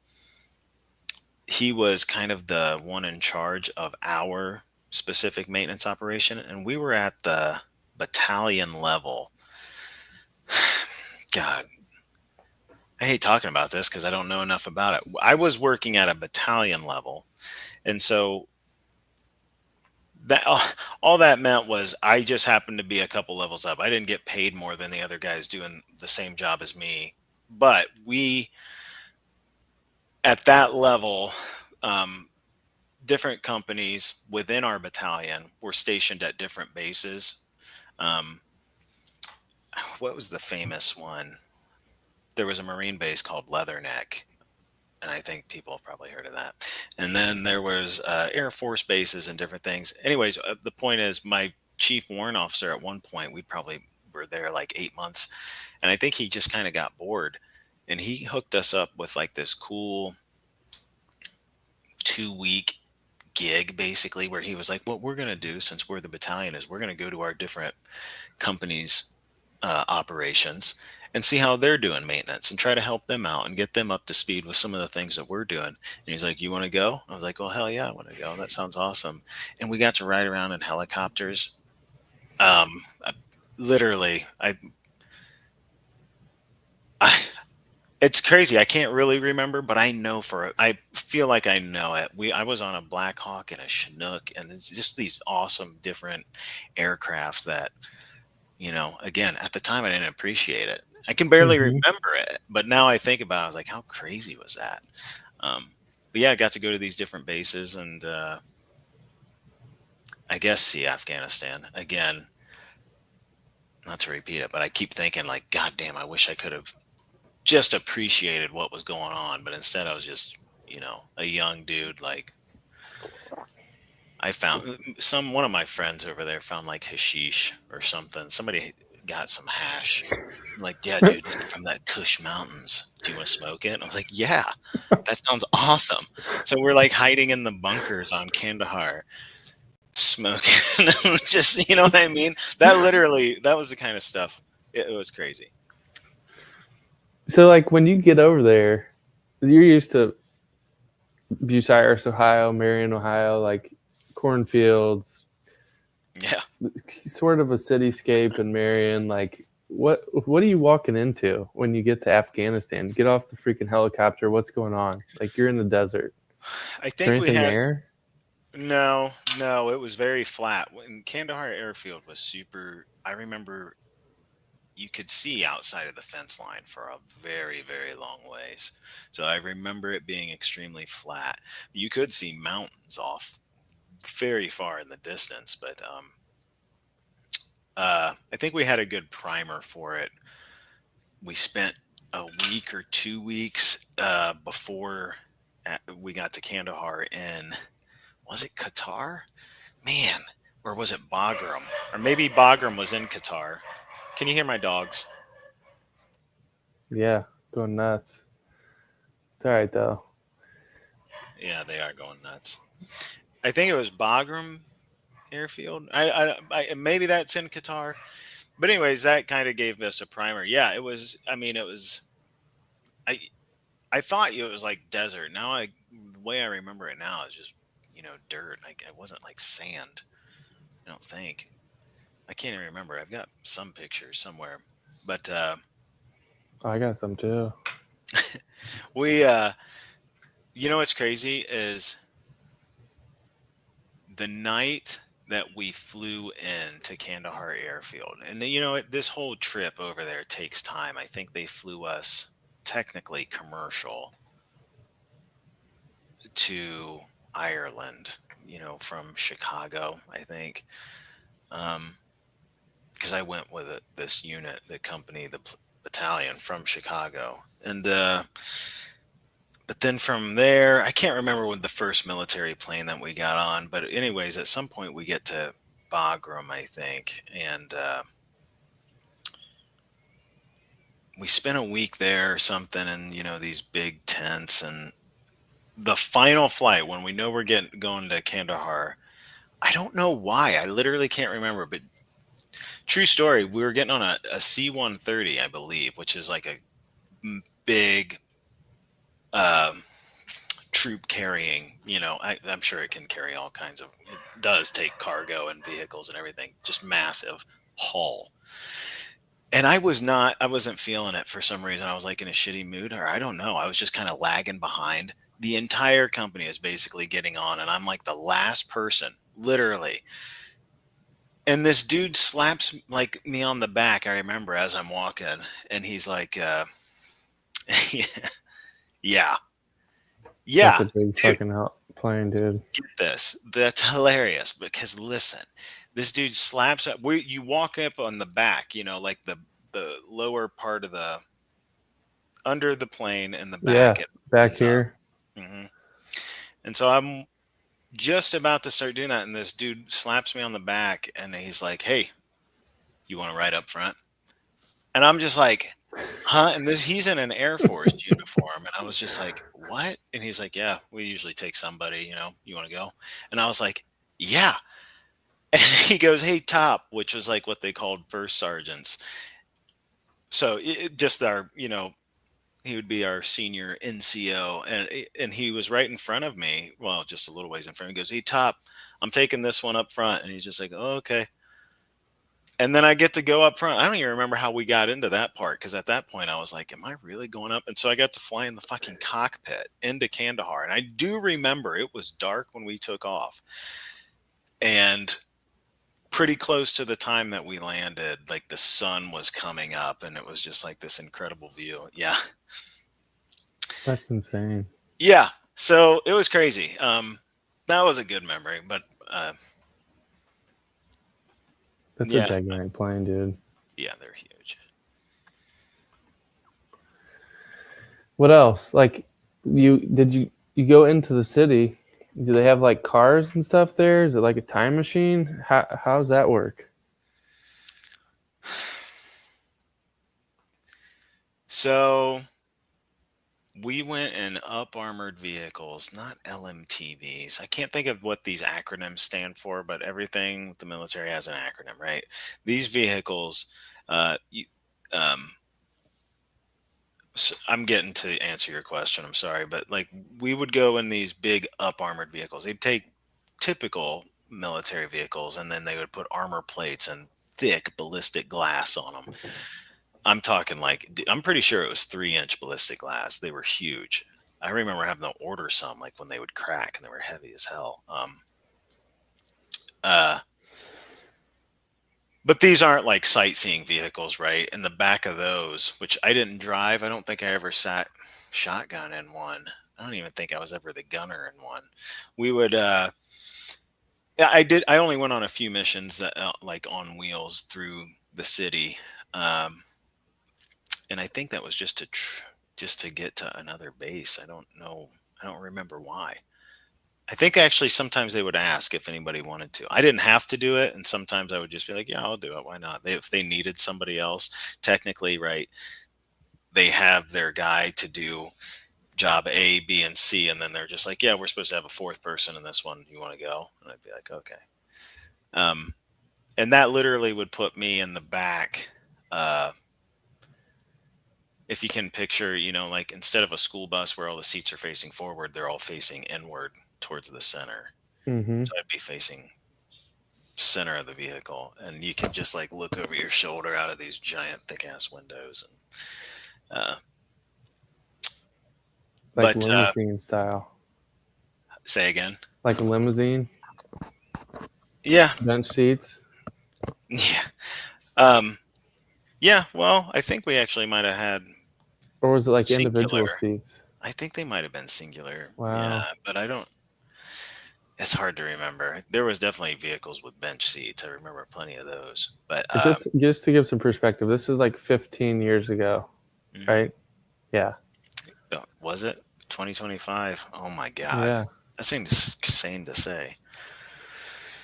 he was kind of the one in charge of our specific maintenance operation, and we were at the battalion level. God, I hate talking about this because I don't know enough about it. I was working at a battalion level, and so that all that meant was I just happened to be a couple levels up. I didn't get paid more than the other guys doing the same job as me, but we at that level, um, different companies within our battalion were stationed at different bases. Um, what was the famous one? There was a Marine base called Leatherneck, and I think people have probably heard of that. And then there was Air Force bases and different things. Anyways, the point is, my chief warrant officer at one point, we probably were there like 8 months, and I think he just kind of got bored, and he hooked us up with like this cool 2 week gig, basically, where he was like, what we're going to do, since we're the battalion, is we're going to go to our different companies' operations and see how they're doing maintenance and try to help them out and get them up to speed with some of the things that we're doing. And he's like, you want to go? I was like, well, hell yeah, I want to go. That sounds awesome. And we got to ride around in helicopters. I, literally, I, it's crazy. I can't really remember, but I feel like I know it. I was on a Black Hawk and a Chinook, and it's just these awesome different aircraft that, again, at the time I didn't appreciate it. I can barely Hmm. remember it, but now I think about it, I was like, how crazy was that? But yeah, I got to go to these different bases, and I guess see Afghanistan again. Not to repeat it, but I keep thinking like, God damn, I wish I could have just appreciated what was going on, but instead I was just, a young dude. Like, I found one of my friends over there found like hashish or something. Somebody got some hash. I'm like, yeah, dude, it's from that Kush Mountains. Do you want to smoke it? I was like, yeah, that sounds awesome. So we're like hiding in the bunkers on Kandahar, smoking. Just, you know what I mean? That was the kind of stuff. It was crazy. So, like, when you get over there, you're used to Bucyrus, Ohio, Marion, Ohio, like cornfields, Yeah. sort of a cityscape in Marion. Like, what are you walking into when you get to Afghanistan? Get off the freaking helicopter. What's going on? Like, you're in the desert. I Is there think we anything had there? No, no, it was very flat. When Kandahar Airfield was super, I remember you could see outside of the fence line for a very, very long ways. So I remember it being extremely flat. You could see mountains off very far in the distance, but I think we had a good primer for it. We spent a week or 2 weeks before we got to Kandahar in, was it Qatar? Man, or was it Bagram? Or maybe Bagram was in Qatar. Can you hear my dogs? Yeah, going nuts. It's all right though. Yeah, they are going nuts. I think it was Bagram Airfield. Maybe that's in Qatar. But anyways, that kind of gave us a primer. Yeah, it was. I mean, it was. I I thought it was like desert. The way I remember it now is just dirt. Like, it wasn't like sand. I don't think. I can't even remember. I've got some pictures somewhere. But I got some too. we, you know, what's crazy is the night that we flew in to Kandahar Airfield, and then, you know, this whole trip over there takes time. I think they flew us technically commercial to Ireland, you know, from Chicago, I think. Because I went with this unit, the company, the battalion from Chicago. And, but then from there, I can't remember what the first military plane that we got on. But, anyways, at some point we get to Bagram, I think. And we spent a week there or something in, you know, these big tents. And the final flight, when we know we're going to Kandahar, I don't know why. I literally can't remember, but true story. We were getting on a C-130, I believe, which is like a big um, troop carrying. You know, I'm sure it can carry all kinds of. It does take cargo and vehicles and everything. Just massive hull. And I wasn't feeling it for some reason. I was like in a shitty mood, or I don't know. I was just kind of lagging behind. The entire company is basically getting on, and I'm like the last person, literally. And this dude slaps like me on the back. I remember as I'm walking, and he's like, "Yeah, That's yeah, a big dude, fucking plane, dude. get this. That's hilarious." Because listen, this dude slaps up. You walk up on the back, you know, like the lower part of the under the plane and the Yeah, back. It back opens up. here. hmm And so I'm just about to start doing that, and this dude slaps me on the back, and he's like, "Hey, you want to ride up front?" And I'm just like, huh? And he's in an Air Force uniform. And I was just like, what? And he's like, yeah, we usually take somebody, you know, you want to go? And I was like, yeah. And he goes, hey, Top, which was like what they called first sergeants. So just our, you know, he would be our senior NCO. And he was right in front of me. Well, just a little ways in front. He goes, hey, Top, I'm taking this one up front. And he's just like, oh, okay. And then I get to go up front. I don't even remember how we got into that part because at that point I was like, "Am I really going up?" And so I got to fly in the fucking cockpit into Kandahar, and I do remember it was dark when we took off, and pretty close to the time that we landed, like the sun was coming up, and it was just like this incredible view. Yeah, That's insane. yeah. So it was crazy. That was a good memory, but That's a yeah, gigantic plane, dude. yeah, they're huge. What else? Like, you go into the city? Do they have like cars and stuff there? Is it like a time machine? How's that work? So we went in up armored vehicles, not LMTVs. I can't think of what these acronyms stand for, but everything with the military has an acronym, right? These vehicles, you, um, I'm getting to answer your question. I'm sorry, but like we would go in these big up armored vehicles. They'd take typical military vehicles and then they would put armor plates and thick ballistic glass on them. I'm talking like I'm pretty sure it was 3-inch ballistic glass. They were huge. I remember having to order some like when they would crack and they were heavy as hell. Uh, but these aren't like sightseeing vehicles, right? In the back of those, which I didn't drive, I don't think I ever sat shotgun in one. I don't even think I was ever the gunner in one. We would, yeah, I did. I only went on a few missions that like on wheels through the city. Um, and I think that was just to get to another base. I don't know. I don't remember why. I think actually sometimes they would ask if anybody wanted to. I didn't have to do it, and sometimes I would just be like, "Yeah, I'll do it. Why not?" If they needed somebody else, technically, right? They have their guy to do job A, B, and C, and then they're just like, "Yeah, we're supposed to have a fourth person in this one. You want to go?" And I'd be like, "Okay." Um, and that literally would put me in the back. Uh, if you can picture, you know, like instead of a school bus where all the seats are facing forward, they're all facing inward towards the center. Mm-hmm. So I'd be facing center of the vehicle, and you can just like look over your shoulder out of these giant thick ass windows. And Like but limousine style, say again. like a limousine, Yeah, bench seats, yeah, um, yeah. Well, I think we actually might have had or was it like singular. individual seats? I think they might have been singular. Yeah, Wow. but I don't. It's hard to remember. There was definitely vehicles with bench seats. I remember plenty of those. But But just to give some perspective, this is like 15 years ago, mhm. right? Yeah. Was it 2025? Oh my God, Yeah. that seems insane to say.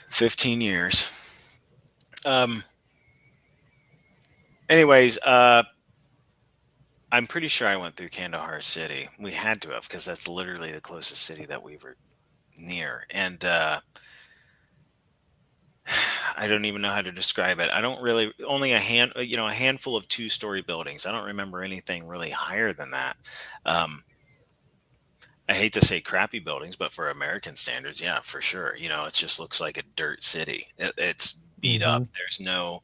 15 years. Um. Anyways, I'm pretty sure I went through Kandahar City. We had to have because that's literally the closest city that we were near, and I don't even know how to describe it. I don't really only a handful of two-story buildings. I don't remember anything really higher than that. Um, I hate to say crappy buildings, but for American standards, yeah, for sure. It just looks like a dirt city. It's beat up. Hmm. There's no,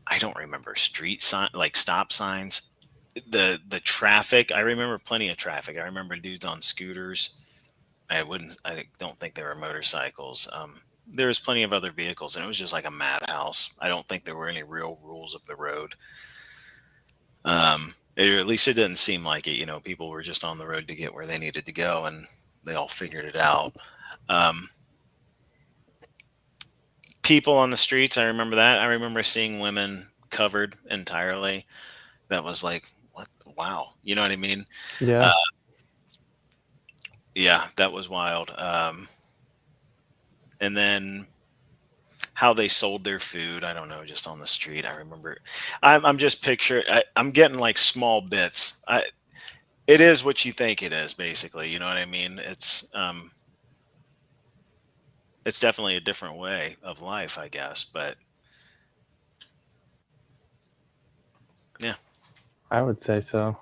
I don't remember street sign like stop signs. The traffic, I remember plenty of traffic. I remember dudes on scooters. I don't think there were motorcycles. There was plenty of other vehicles, and it was just like a madhouse. I don't think there were any real rules of the road. Or at least it didn't seem like it. People were just on the road to get where they needed to go, and they all figured it out. Um, People on the streets, I remember that. I remember seeing women covered entirely. That was like, what? Wow. You know what I mean? Uh, Yeah. yeah, that was wild. And then how they sold their food. I don't know, just on the street. I remember. I'm just picturing. I'm getting like small bits. It is what you think it is, basically. You know what I mean? It's definitely a different way of life, I guess. But yeah, I would say so.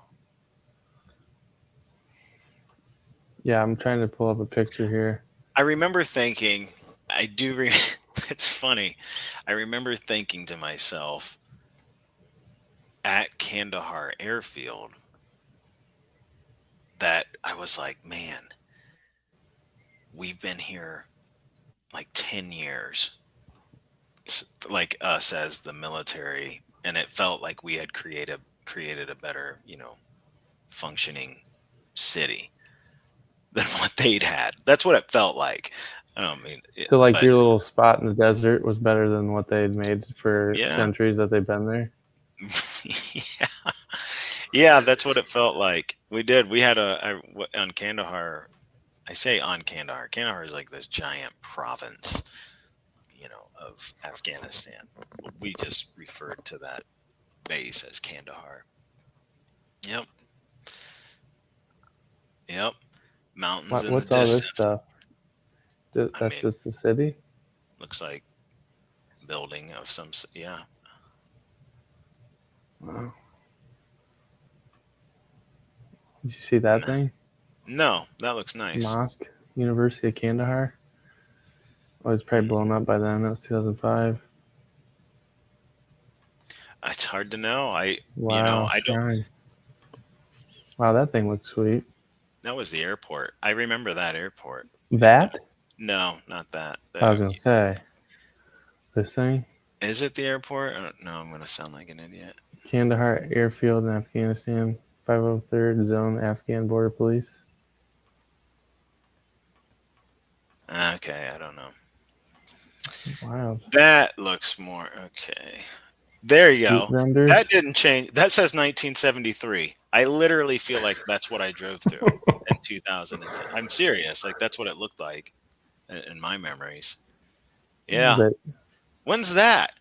Yeah, I'm trying to pull up a picture here. I remember thinking. I do. It's funny. I remember thinking to myself at Kandahar Airfield that I was like, man, we've been here like 10 years, like us as the military, and it felt like we had created a better, functioning city than what they'd had. That's what it felt like. I don't mean it, So like but your little spot in the desert was better than what they'd made for yeah. centuries that they've been there. Yeah. Yeah, that's what it felt like. We did. We had on Kandahar. I say on Kandahar. Kandahar is like this giant province, of Afghanistan. We just referred to that base as Kandahar. Yep. Yep. Mountains in the What's all this distance. stuff? I That's mean, just the city. looks like building of some. Yeah. Wow. Did you see that thing? No, that looks nice. Mosque, University of Kandahar. Oh, it was probably blown up by then. That was 2005. It's hard to know. Wow, I don't. shrine. Wow, that thing looks sweet. That was the airport. I remember that airport. That? No, not that. I was gonna say this thing. Is it the airport? No, I'm gonna sound like an idiot. Kandahar Airfield in Afghanistan. 503rd Zone Afghan Border Police. Okay, I don't know. Wow. That looks more okay. There you Street go. vendors. That didn't change. That says 1973. I literally feel like that's what I drove through in 2010. I'm serious. Like that's what it looked like in my memories. Yeah. But When's that?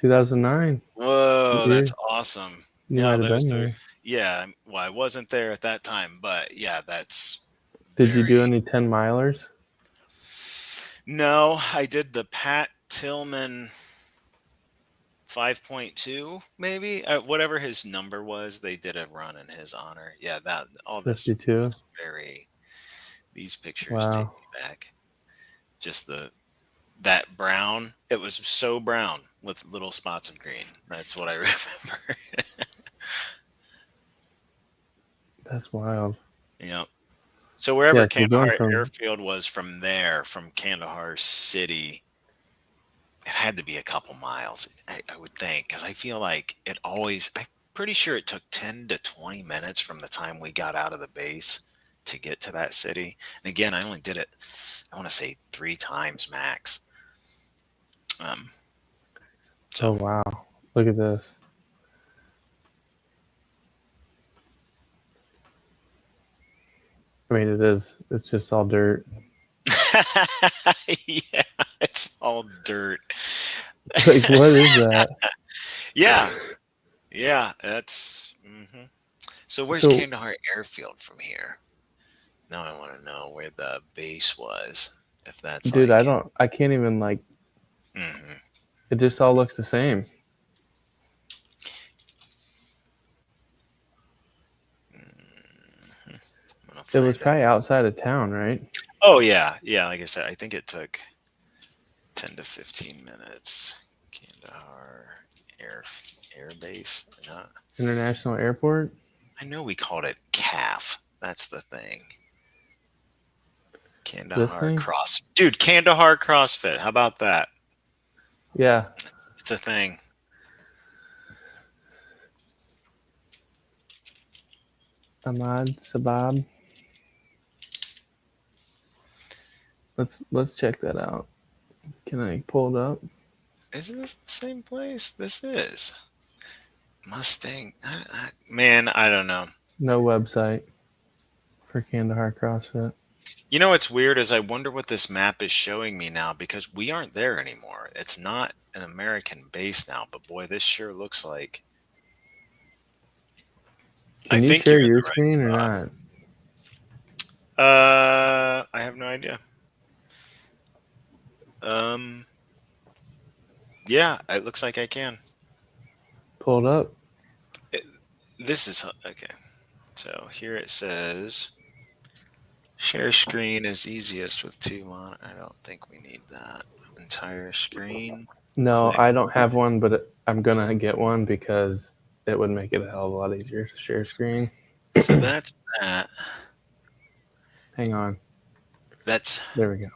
2009. Whoa, You that's awesome. might Yeah, have those been are. there. Yeah. Well, I wasn't there at that time, but yeah, that's Did you do very. any 10 milers? No, I did the Pat Tillman 5.2, maybe whatever his number was. They did a run in his honor. Yeah, that all this 52. very. These pictures take Wow. me back. Just the that brown. It was so brown with little spots of green. That's what I remember. That's wild. Yep. So wherever Yeah, so going Kandahar from Airfield was from there, from Kandahar City, it had to be a couple miles, I would think, because I feel like I'm pretty sure it took 10 to 20 minutes from the time we got out of the base to get to that city. And again, I only did it, I want to say 3 times max. Um, oh so wow, look at this. I mean, it's just all dirt. yeah, it's all dirt. Like, what is that? Yeah, yeah, that's. So where's So, Kandahar Airfield from here? Now I want to know where the base was. If that's dude, like, I can't even like. hmm It just all looks the same. I'm gonna It was find it. probably outside of town, right? Oh yeah, yeah. Like I said, I think it took 10 to 15 minutes. Kandahar Air Base. Not, International Airport. I know we called it CAF. That's the thing. This Kandahar thing. Cross, dude. Kandahar CrossFit. How about that? Yeah, It's a thing. Ahmad Sabab. Let's check that out. Can I pull it up? Is this the same place? This is Mustang. Man, I don't know. No website for Kandahar CrossFit. You know what's weird is I wonder what this map is showing me now because we aren't there anymore. It's not an American base now, but boy, this sure looks like. I Can you think share you're in your the right screen or spot. not? I have no idea. Um, yeah, it looks like I can. Pull it up. It, this is okay. So here it says share screen is easiest with two I don't think we need that. Entire screen. No, Click. I don't have one, but I'm gonna get one because it would make it a hell of a lot easier to share screen. So that's that. Hang on. That's There we go.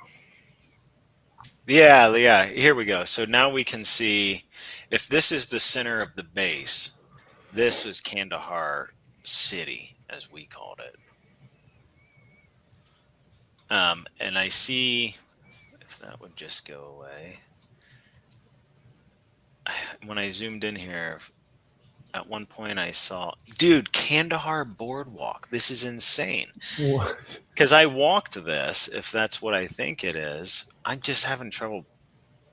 yeah, yeah. Here we go. So now we can see if this is the center of the base. This is Kandahar City, as we called it. And I see if that would just go away. When I zoomed in here, at one point I saw, dude, Kandahar Boardwalk. This is insane. What? Because I walked this, if that's what I think it is. I'm just having trouble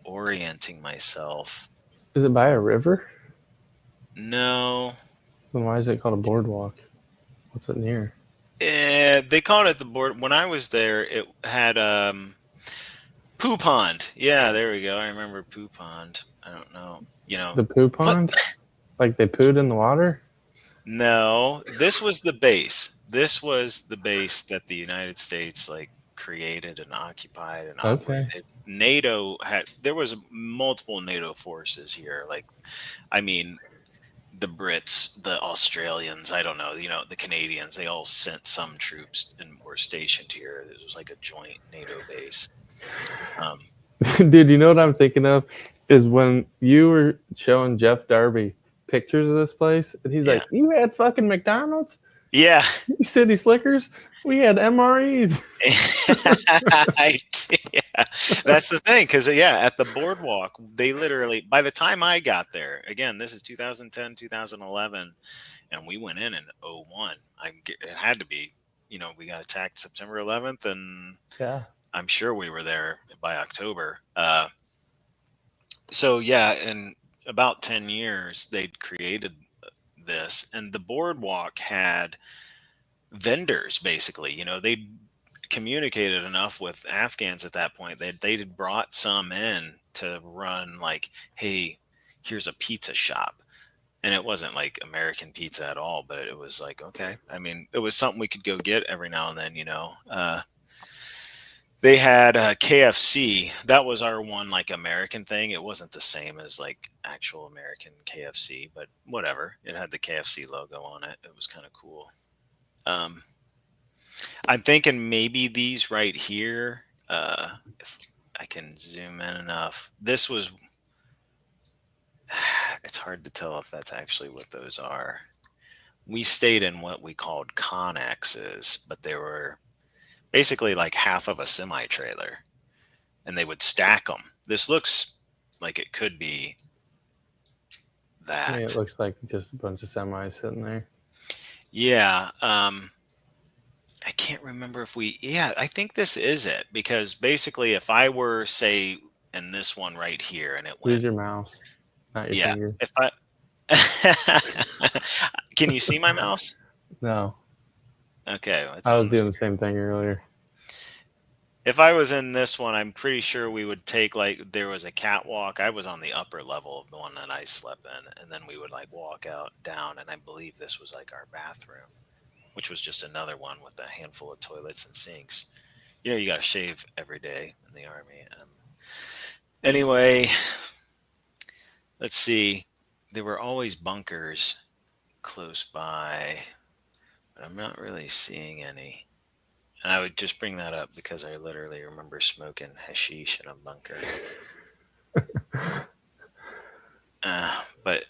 orienting myself. Is it by a river? No. Then why is it called a boardwalk? What's it near? They called it the board. When I was there, it had Poo Pond. Yeah, there we go. I remember Poo Pond. I don't know. The poo But pond? Like they pooed in the water? no, this was the base. This was the base that the United States like created and occupied and Okay. operated. NATO there was multiple NATO forces here. Like, I mean, the Brits, the Australians, I don't know, the Canadians, they all sent some troops and were stationed here. This was like a joint NATO base. Dude, you know what I'm thinking of? Is when you were showing Jeff Darby pictures of this place, and he's Yeah. like, "You had fucking McDonald's, Yeah. City Slickers. We had MREs." Yeah, that's the thing. Because, yeah, at the boardwalk, they literally, by the time I got there, again, this is 2010, 2011, and we went in 01. It had to be, we got attacked September 11th, and Yeah. I'm sure we were there by October. So yeah, in about 10 years, they'd created this, and the boardwalk had vendors basically. They'd communicated enough with Afghans at that point that they'd brought some in to run, like, hey, here's a pizza shop. And it wasn't like American pizza at all, but it was like, okay. I mean, it was something we could go get every now and then, They had KFC. That was our one like American thing. It wasn't the same as like actual American KFC, but whatever. It had the KFC logo on it. It was kind of cool. Um, I'm thinking maybe these right here. If I can zoom in enough. This was. It's hard to tell if that's actually what those are. We stayed in what we called connexes, but they were basically like half of a semi trailer, and they would stack them. This looks like it could be Yeah, it that. looks like just a bunch of semis sitting there. Yeah. I can't remember if we, yeah, I think this is it because basically, if I were, say, in this one right here and it Use went, your mouse, not your yeah, finger. if I, can you see my mouse? No, Okay, it's I was on the doing the screen. same thing earlier. If I was in this one, I'm pretty sure we would take like there was a catwalk. I was on the upper level of the one that I slept in, and then we would like walk out down, and I believe this was like our bathroom, which was just another one with a handful of toilets and sinks. You know, you got to shave every day in the army. Anyway, let's see. There were always bunkers close by, but I'm not really seeing any. And I would just bring that up because I literally remember smoking hashish in a bunker. But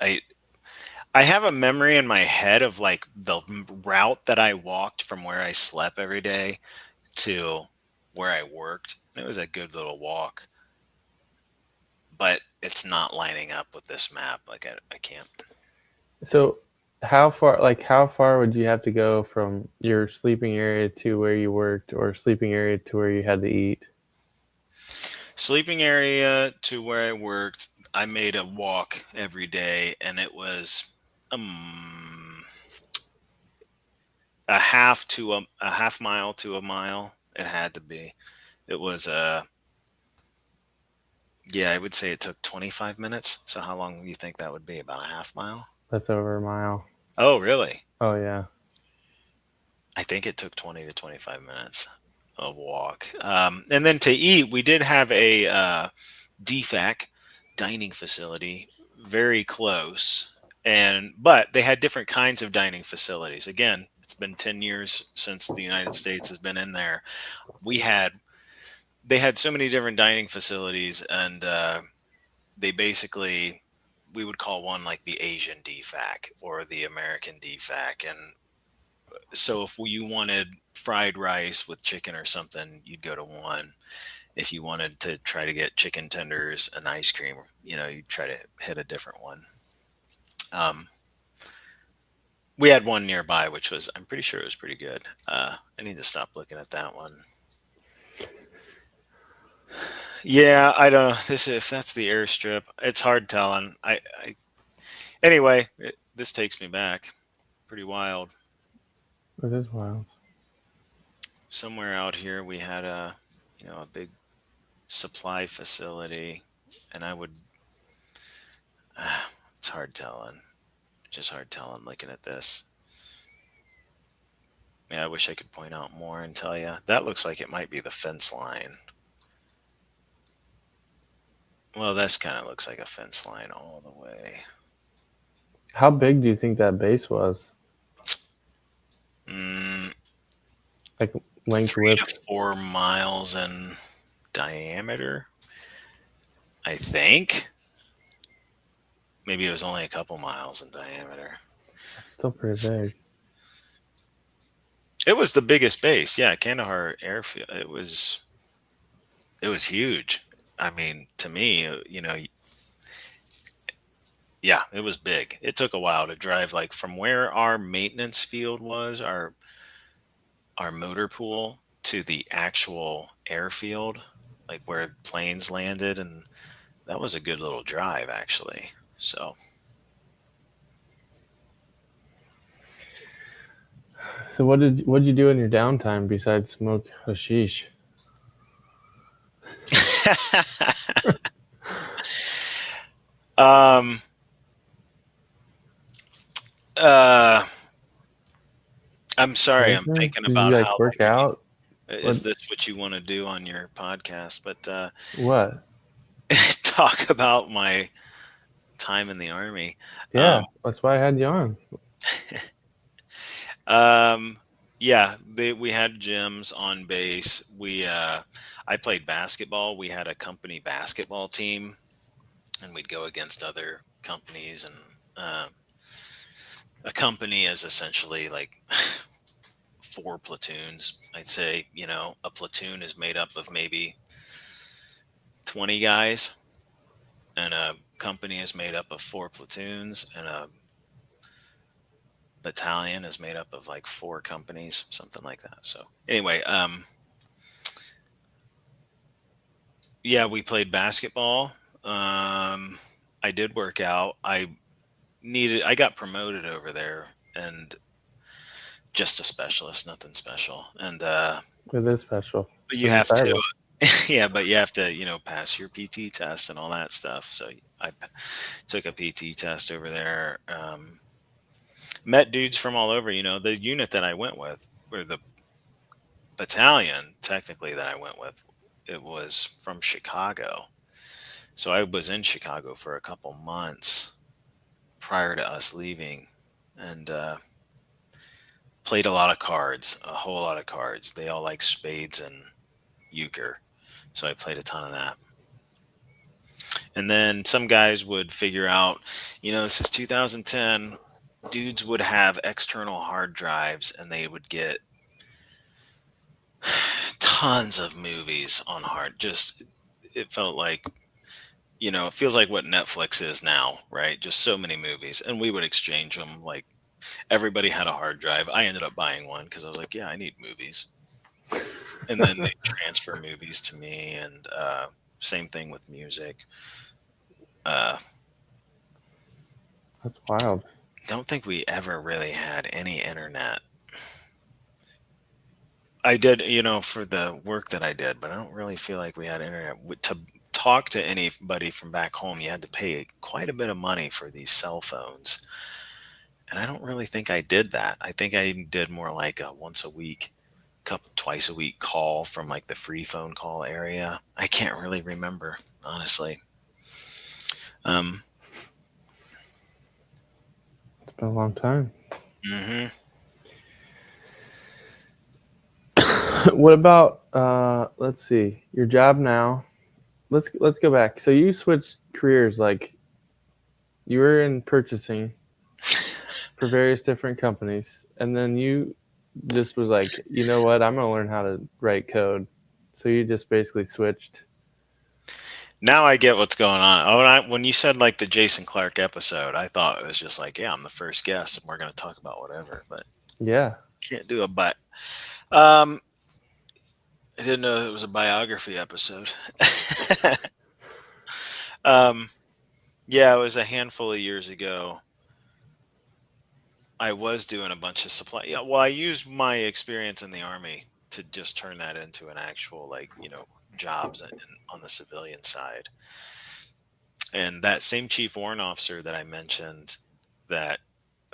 I have a memory in my head of like the route that I walked from where I slept every day to where I worked. It was a good little walk, but it's not lining up with this map. Like I can't. So, how far would you have to go from your sleeping area to where you worked, or sleeping area to where you had to eat? Sleeping area to where I worked, I made a walk every day, and it was um, a half mile to a mile. It had to be. It was yeah, I would say it took 25 minutes. So how long do you think that would be? About a half mile? That's over a mile. Oh, really? Oh yeah. I think it took 20 to 25 minutes of walk. And then to eat, we did have a DFAC dining facility very close. And but they had different kinds of dining facilities. Again, it's been 10 years since the United States has been in there. We had they had so many different dining facilities, and they basically we would call one like the Asian DFAC or the American DFAC. And so if you wanted fried rice with chicken or something, you'd go to one. If you wanted to try to get chicken tenders and ice cream, you'd try to hit a different one. Um, we had one nearby, which was I'm pretty sure it was pretty good. I need to stop looking at that one. Yeah, I don't. This if that's the airstrip, it's hard telling. Anyway, this takes me back. Pretty wild. It is wild. Somewhere out here, we had a big supply facility, and I would. It's hard telling. Just hard telling looking at this. Yeah, I wish I could point out more and tell you. That looks like it might be the fence line. Well, this kind of looks like a fence line all the way. How big do you think that base was? Mm, Like length, 3 to 4 miles in diameter, I think. Maybe it was only a couple miles in diameter. Still pretty big. It was the biggest base. Yeah, Kandahar airfield. It was huge. I mean, to me, yeah, it was big. It took a while to drive like from where our maintenance field was, our motor pool to the actual airfield, like where planes landed, and that was a good little drive actually. So So what'd you do in your downtime besides smoke hashish? um uh I'm sorry, I'm Anything? thinking Did you about like how work like out? Is this what you want to do on your podcast? But What? talk about my time in the Army. Yeah, that's why I had you on. Yeah, we had gyms on base. I played basketball. We had a company basketball team, and we'd go against other companies. And a company is essentially like 4 platoons. I'd say, a platoon is made up of maybe 20 guys, and a company is made up of 4 platoons, and a battalion is made up of like 4 companies, something like that. So anyway, yeah, we played basketball. I did work out. I got promoted over there, and just a specialist, nothing special. And It is special. but you It's a have to, title. yeah, but you have to, pass your PT test and all that stuff. So took a PT test over there. Met dudes from all over. The unit that I went with, or the battalion technically that I went with, it was from Chicago. So I was in Chicago for a couple months prior to us leaving, and played a lot of cards, a whole lot of cards. They all like spades and euchre, so I played a ton of that. And then some guys would figure out, this is 2010. Dudes would have external hard drives, and they would get tons of movies on hard. Just it felt like, it feels like what Netflix is now, right? Just so many movies, and we would exchange them. Like everybody had a hard drive. I ended up buying one because I was like, yeah, I need movies. And then they transfer movies to me, and same thing with music. That's wild. Don't think we ever really had any internet. I did, for the work that I did, but I don't really feel like we had internet. To talk to anybody from back home, you had to pay quite a bit of money for these cell phones. And I don't really think I did that. I think I did more like a once a week, twice a week call from like the free phone call area. I can't really remember, honestly. It's been a long time. hmm What about let's see, your job now? Let's go back. So you switched careers, like you were in purchasing for various different companies, and then you just was like, you know what, I'm gonna learn how to write code. So you just basically switched. Now I get what's going on. Oh, when you said like the Jason Clark episode, I thought it was just like, yeah, I'm the first guest and we're going to talk about whatever, but Yeah. can't do a but. I didn't know it was a biography episode. Yeah, it was a handful of years ago. I was doing a bunch of supply. Yeah, well, I used my experience in the Army to just turn that into an actual, like, jobs on the civilian side. And that same chief warrant officer that I mentioned that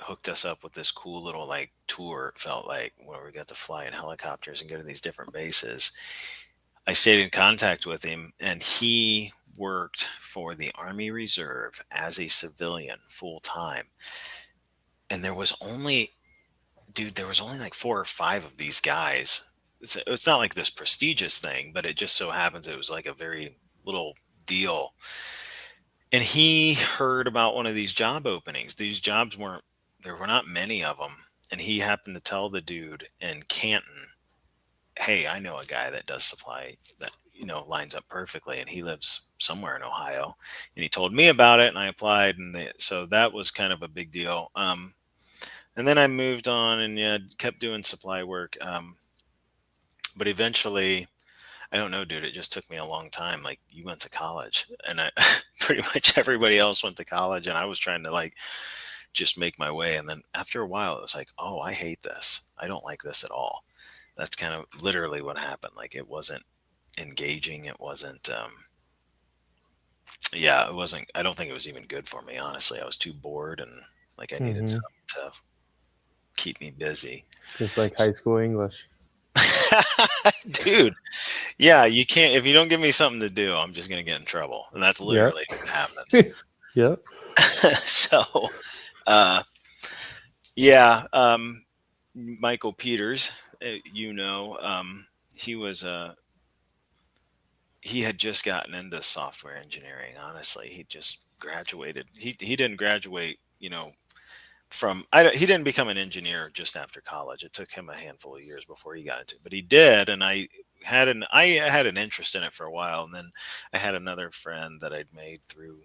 hooked us up with this cool little like tour, it felt like, where we got to fly in helicopters and go to these different bases. I stayed in contact with him, and he worked for the Army Reserve as a civilian full time. And there was only like 4 or 5 of these guys. It's not like this prestigious thing, but it just so happens it was like a very little deal. And he heard about one of these job openings. These jobs there were not many of them. And he happened to tell the dude in Canton, hey, I know a guy that does supply that, lines up perfectly. And he lives somewhere in Ohio. And he told me about it, and I applied. And so that was kind of a big deal. And then I moved on and yeah, kept doing supply work. But eventually, I don't know, dude. It just took me a long time. Like you went to college, and pretty much everybody else went to college, and I was trying to like just make my way. And then after a while, it was like, oh, I hate this. I don't like this at all. That's kind of literally what happened. Like it wasn't engaging. It wasn't. Yeah, it wasn't. I don't think it was even good for me. Honestly, I was too bored, and like I needed something to keep me busy. Just like high school English. Dude, yeah, you can't if you don't give me something to do, I'm just gonna get in trouble, and that's Yep. literally what happens. Yep. So, uh, yeah, Michael Peters, he was he had just gotten into software engineering. Honestly, he just graduated. He didn't graduate, he didn't become an engineer just after college. It took him a handful of years before he got into it, but he did. And I had an interest in it for a while, and then I had another friend that I'd made through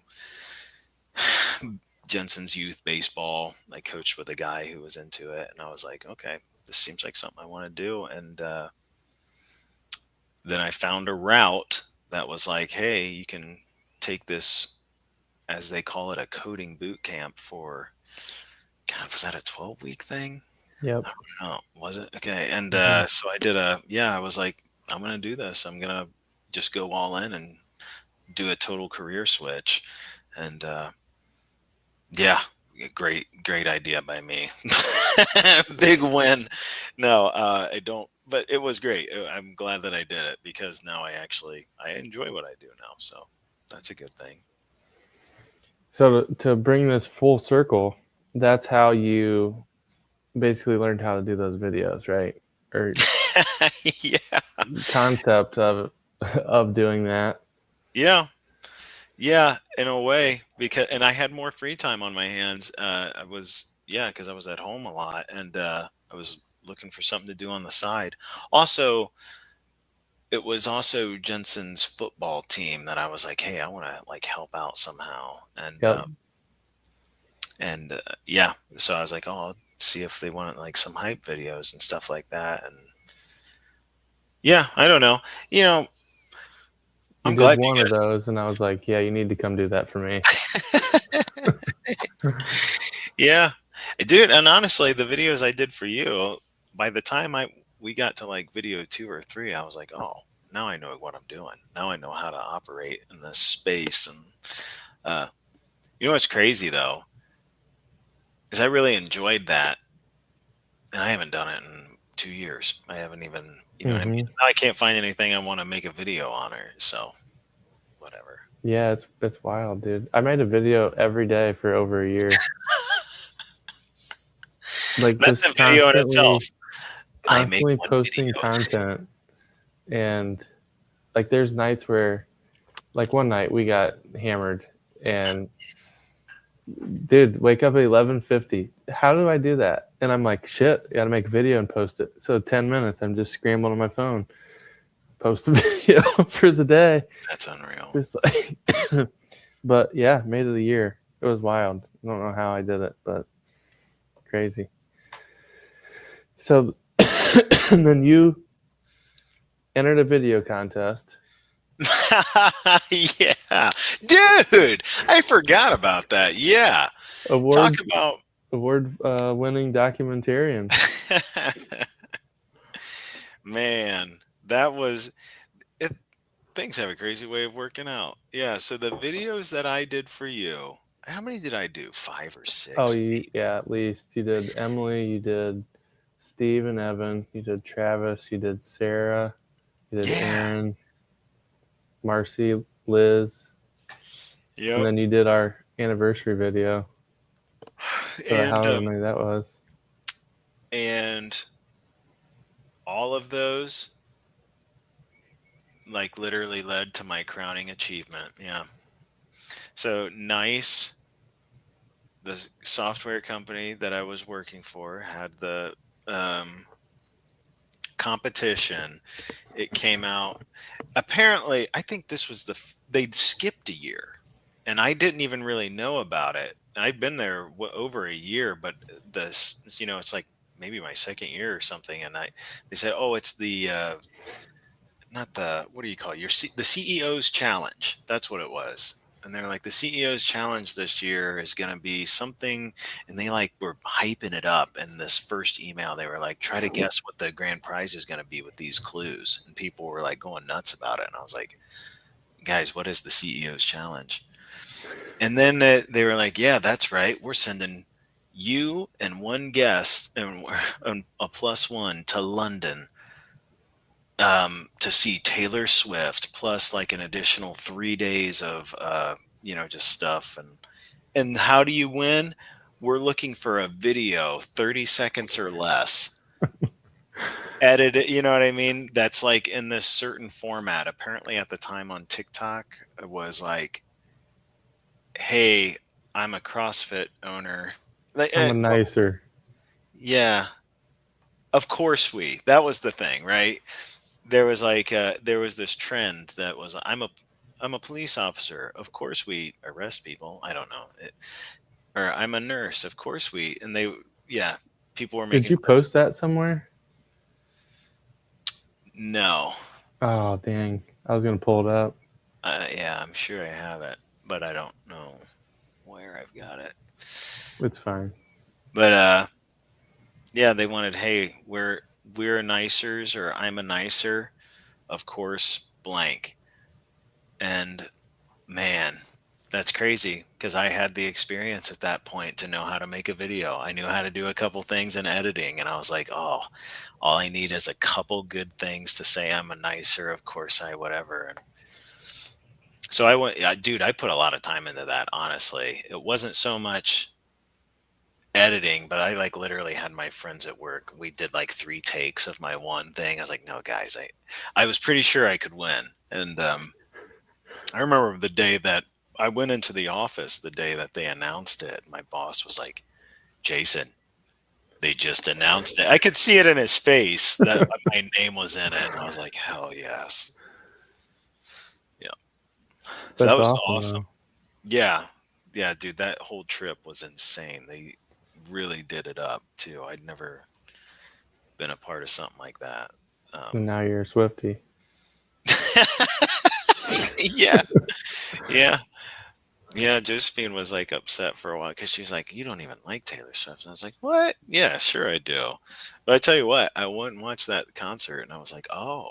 Jensen's youth baseball. I coached with a guy who was into it, and I was like, okay, this seems like something I want to do. And then I found a route that was like, hey, you can take this, as they call it, a coding boot camp for, God, was that a 12-week thing? Yep. Oh, was it? Okay. And Mhm. so I was like, I'm going to do this. I'm going to just go all in and do a total career switch. And yeah, great idea by me. Big win. No, I don't, but it was great. I'm glad that I did it because now I enjoy what I do now. So that's a good thing. So to bring this full circle, that's how you basically learned how to do those videos, right? Or Yeah. concept of doing that. Yeah. Yeah, in a way, and I had more free time on my hands. Because I was at home a lot, and I was looking for something to do on the side. Also, it was also Jensen's football team that I was like, hey, I want to like help out somehow, Yep. yeah, so I was like, oh, I'll see if they want like some hype videos and stuff like that, and yeah, I don't know, you know, You I'm did glad one you of those, and I was like, yeah, you need to come do that for me. guys. Yeah, dude, and honestly, the videos I did for you, by the time I we got to like video 2 or 3, I was like, oh, now I know what I'm doing. Now I know how to operate in this space. And uh, you know what's crazy though is I really enjoyed that, and I haven't done it in 2 years. I haven't even, you know what I mean. Hmm. Now I can't find anything I want to make a video on her. So whatever. Yeah, it's wild, dude. I made a video every day for over a year, like That's just a video in itself. I make constantly one posting video. content. And like there's nights where, like one night we got hammered, and dude, wake up at 11:50. How do I do that? And I'm like, shit, I gotta make a video and post it. So 10 minutes, I'm just scrambling on my phone, post a video for the day. That's unreal. Just like, but yeah, made it a year. It was wild. I don't know how I did it, but crazy. So, and then you entered a video contest. Yeah, dude, I forgot about that. Yeah, talk Award about winning documentarian. man, that was it. Things have a crazy way of working out. Yeah, so the videos that I did for you, how many did I do? 5 or 6, Oh, you maybe. yeah, at least you did Emily, you did Steve and Evan, you did Travis, you did Sarah, you did Yeah. Aaron, Marcy, Liz, and Yep. then you did our anniversary video. So And however many that was. and all of those like literally led to my crowning achievement. Yeah. So nice. The software company that I was working for had the um, competition. It came out. Apparently, I think this was they'd skipped a year, and I didn't even really know about it. I'd been there over a year, but this, it's like maybe my second year or something. And they said, oh, it's the not the what do you call it? The CEO's challenge. That's what it was. And they're like, the CEO's challenge this year is going to be something, and they like were hyping it up. In this first email, they were like, try to guess what the grand prize is going to be with these clues, and people were like going nuts about it. And I was like, guys, what is the CEO's challenge? And then they were like, yeah, that's right. We're sending you and one guest and a +1 to London to see Taylor Swift plus like an additional 3 days of just stuff. And how do you win? We're looking for a video 30 seconds or less. Edit it, you know what I mean? That's like in this certain format. Apparently at the time on TikTok it was like, hey, I'm a CrossFit owner. Like, I'm a nicer. yeah, of course that was the thing, right? There was like there was this trend that was I'm a police officer. Of course we arrest people. I don't know. Or I'm a nurse. Of course and they yeah, people were Did making you post that somewhere? no. Oh, dang. I was going to pull it up. Yeah, I'm sure I have it, but I don't know where I've got it. It's fine. But yeah, they wanted, hey, we're nicers or I'm a nicer, of course, blank. And man, that's crazy because I had the experience at that point to know how to make a video. I knew how to do a couple things in editing, and I was like, oh, all I need is a couple good things to say I'm a nicer, of course I whatever. And so I went, yeah, dude, I put a lot of time into that, honestly. It wasn't so much editing, but I like literally had my friends at work. We did like 3 takes of my one thing. I was like, no, guys, I was pretty sure I could win. And I remember the day that I went into the office, the day that they announced it. My boss was like, Jason, they just announced it. I could see it in his face that my name was in it. And I was like, hell yes. Yeah. So that That's was awesome. awesome. Yeah. Yeah, dude, that whole trip was insane. They really did it up too. I'd never been a part of something like that. And now you're a Swiftie. Yeah. Yeah. Yeah, Josephine was like upset for a while because she's like, "You don't even like Taylor Swift." And I was like, "What? Yeah, sure I do." But I tell you what, I went and watched that concert, and I was like, "Oh,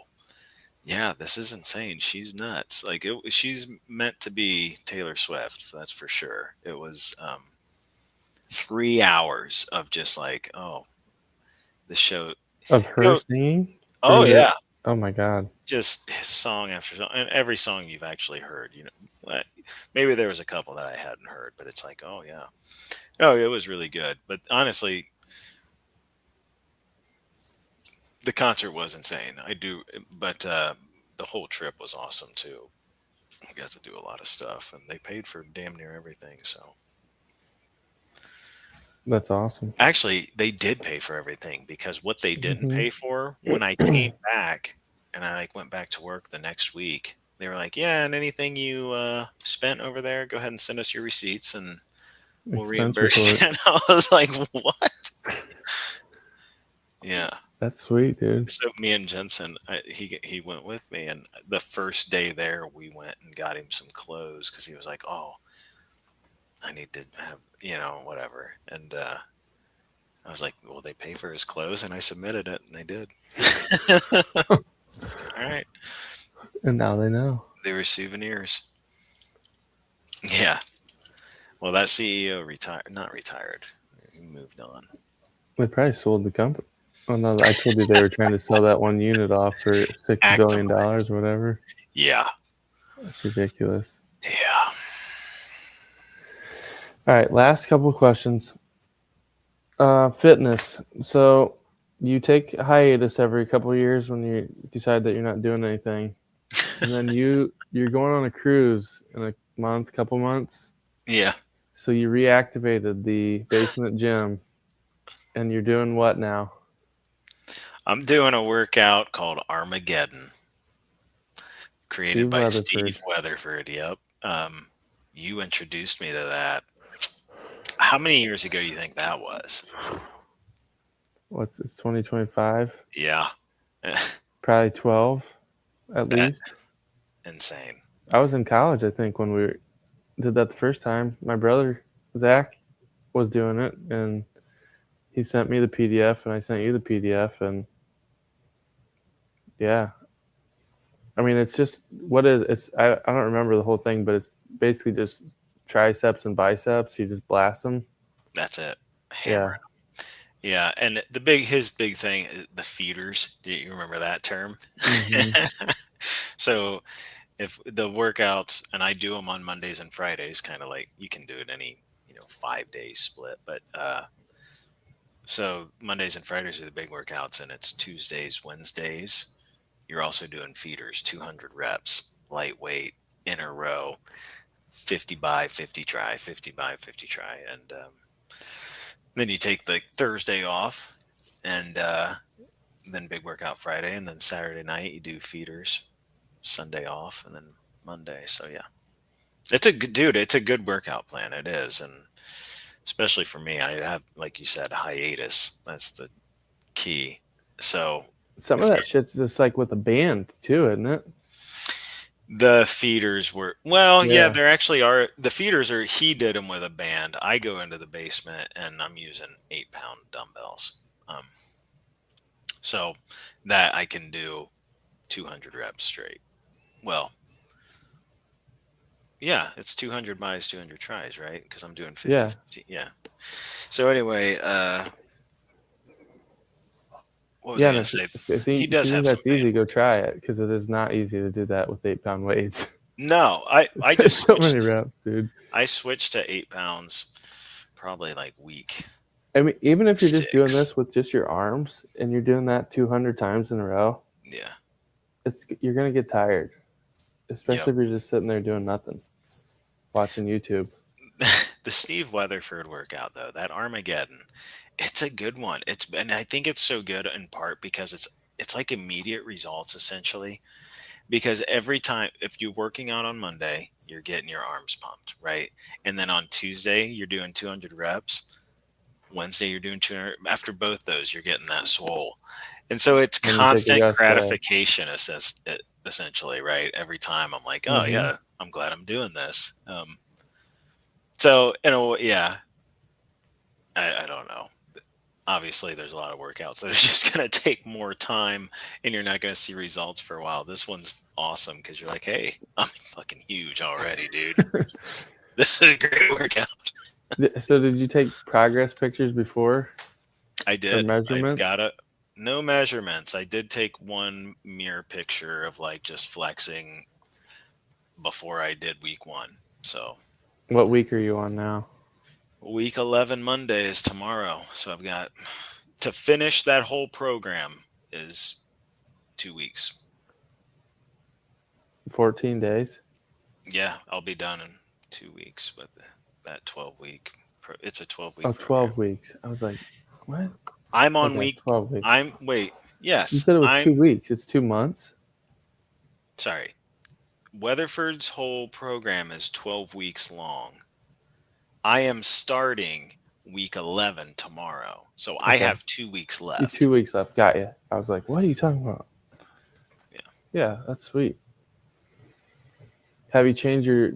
yeah, this is insane. She's nuts. Like, she's meant to be Taylor Swift. That's for sure." It was 3 hours of just like, oh, the show. Of You her know, singing? oh yeah, Oh my God. just song after song, and every song you've actually heard. Maybe there was a couple that I hadn't heard, but it's like, oh yeah, oh, it was really good. But honestly, the concert was insane. I do, but the whole trip was awesome too. We got to do a lot of stuff, and they paid for damn near everything. So That's awesome. actually, they did pay for everything because what they didn't Mhm. pay for when I came back and I like went back to work the next week, they were like, "Yeah, and anything you spent over there, go ahead and send us your receipts, and we'll Expense reimburse report. you." And I was like, "What?" Yeah. That's sweet, dude. So me and Jensen, he went with me, and the first day there, we went and got him some clothes because he was like, "Oh, I need to have whatever." And I was like, "Will they pay for his clothes?" And I submitted it, and they did. All right, And now they know. they were souvenirs. Yeah. Well, that CEO retired, not retired. He moved on. They probably sold the company. Oh no, I told you they were trying to sell that one unit off for $6 billion or whatever. Yeah. That's ridiculous. Yeah. All right, last couple of questions. Fitness. So you take a hiatus every couple of years when you decide that you're not doing anything, and then you're going on a cruise in a couple months. Yeah. So you reactivated the basement gym, and you're doing what now? I'm doing a workout called Armageddon, created Steve by Weatherford. Steve Weatherford. Yep. You introduced me to that. How many years ago do you think that was? It's 2025? Yeah. Probably 12 at That's least. insane. I was in college, I think, when we did that the first time. My brother, Zach, was doing it, and he sent me the PDF, and I sent you the PDF, and yeah. I mean, it's just, I don't remember the whole thing, but it's basically just triceps and biceps. You just blast them. That's it. Yeah. Hammer. Yeah, and his big thing, the feeders. Do you remember that term? Hmm. So if the workouts, and I do them on Mondays and Fridays, kind of like you can do it any 5 days split, but so Mondays and Fridays are the big workouts, and it's Tuesdays, Wednesdays. You're also doing feeders, 200 reps, lightweight in a row, 50 by 50 try, 50 by 50 try, and then you take the Thursday off, and then big workout Friday, and then Saturday night you do feeders, Sunday off, and then Monday. So yeah, it's a good dude. It's a good workout plan. It is, and especially for me, I have, like you said, hiatus. That's the key. So Some of if that shit's just like with a band too, isn't it? the feeders were, well, yeah, Yeah. there actually are. The feeders are, he did them with a band. I go into the basement and I'm using 8-pound dumbbells. Um, so that I can do 200 reps straight. Well, yeah, it's 200 buys, 200 tries, right? Because I'm doing 50, Yeah. 50. Yeah. So anyway, what was I Yeah. And going to say? if He you does think have some that's easy, band go try workouts. it because it is not easy to do that with 8 pound weights. No, I There's just so many switched. reps, dude. I switched to 8 pounds, probably like week I mean, even if you're just doing 6. this with just your arms and you're doing that 200 times in a row, Yeah. you're gonna get tired, Yep. especially if you're just sitting there doing nothing, watching YouTube. The Steve Weatherford workout, though, that Armageddon, it's a good one. And I think it's so good in part because it's like immediate results essentially. Because every time, if you're working out on Monday, you're getting your arms pumped, right? And then on Tuesday, you're doing 200 reps. Wednesday, you're doing 200. After both those, you're getting that swole. And so it's Then you take a constant rest day. gratification, essentially, right? Every time I'm like, oh, Hmm. yeah, I'm glad I'm doing this. So, yeah, I don't know. Obviously, there's a lot of workouts that are just going to take more time and you're not going to see results for a while. This one's awesome because you're like, hey, I'm fucking huge already, dude. This is a great workout. So did you take progress pictures before I or did. I've measurements? got it. No measurements. I did take one mirror picture of like just flexing before I did week one. So What week are you on now? week 11 Monday is tomorrow. So I've got to finish that whole program is 2 weeks. 14 days. Yeah, I'll be done in 2 weeks with that 12 week. It's a 12 week Oh, program. 12 weeks. I was like, what? I'm on Okay, week. 12 weeks. Wait. You Yes, said it was 2 weeks. It's 2 months. sorry. Weatherford's whole program is 12 weeks long. I am starting week 11 tomorrow. So I Okay. have 2 weeks You left. 2 weeks left. Got you. I was like, what are you talking about? Yeah. Yeah, that's sweet. Have you changed your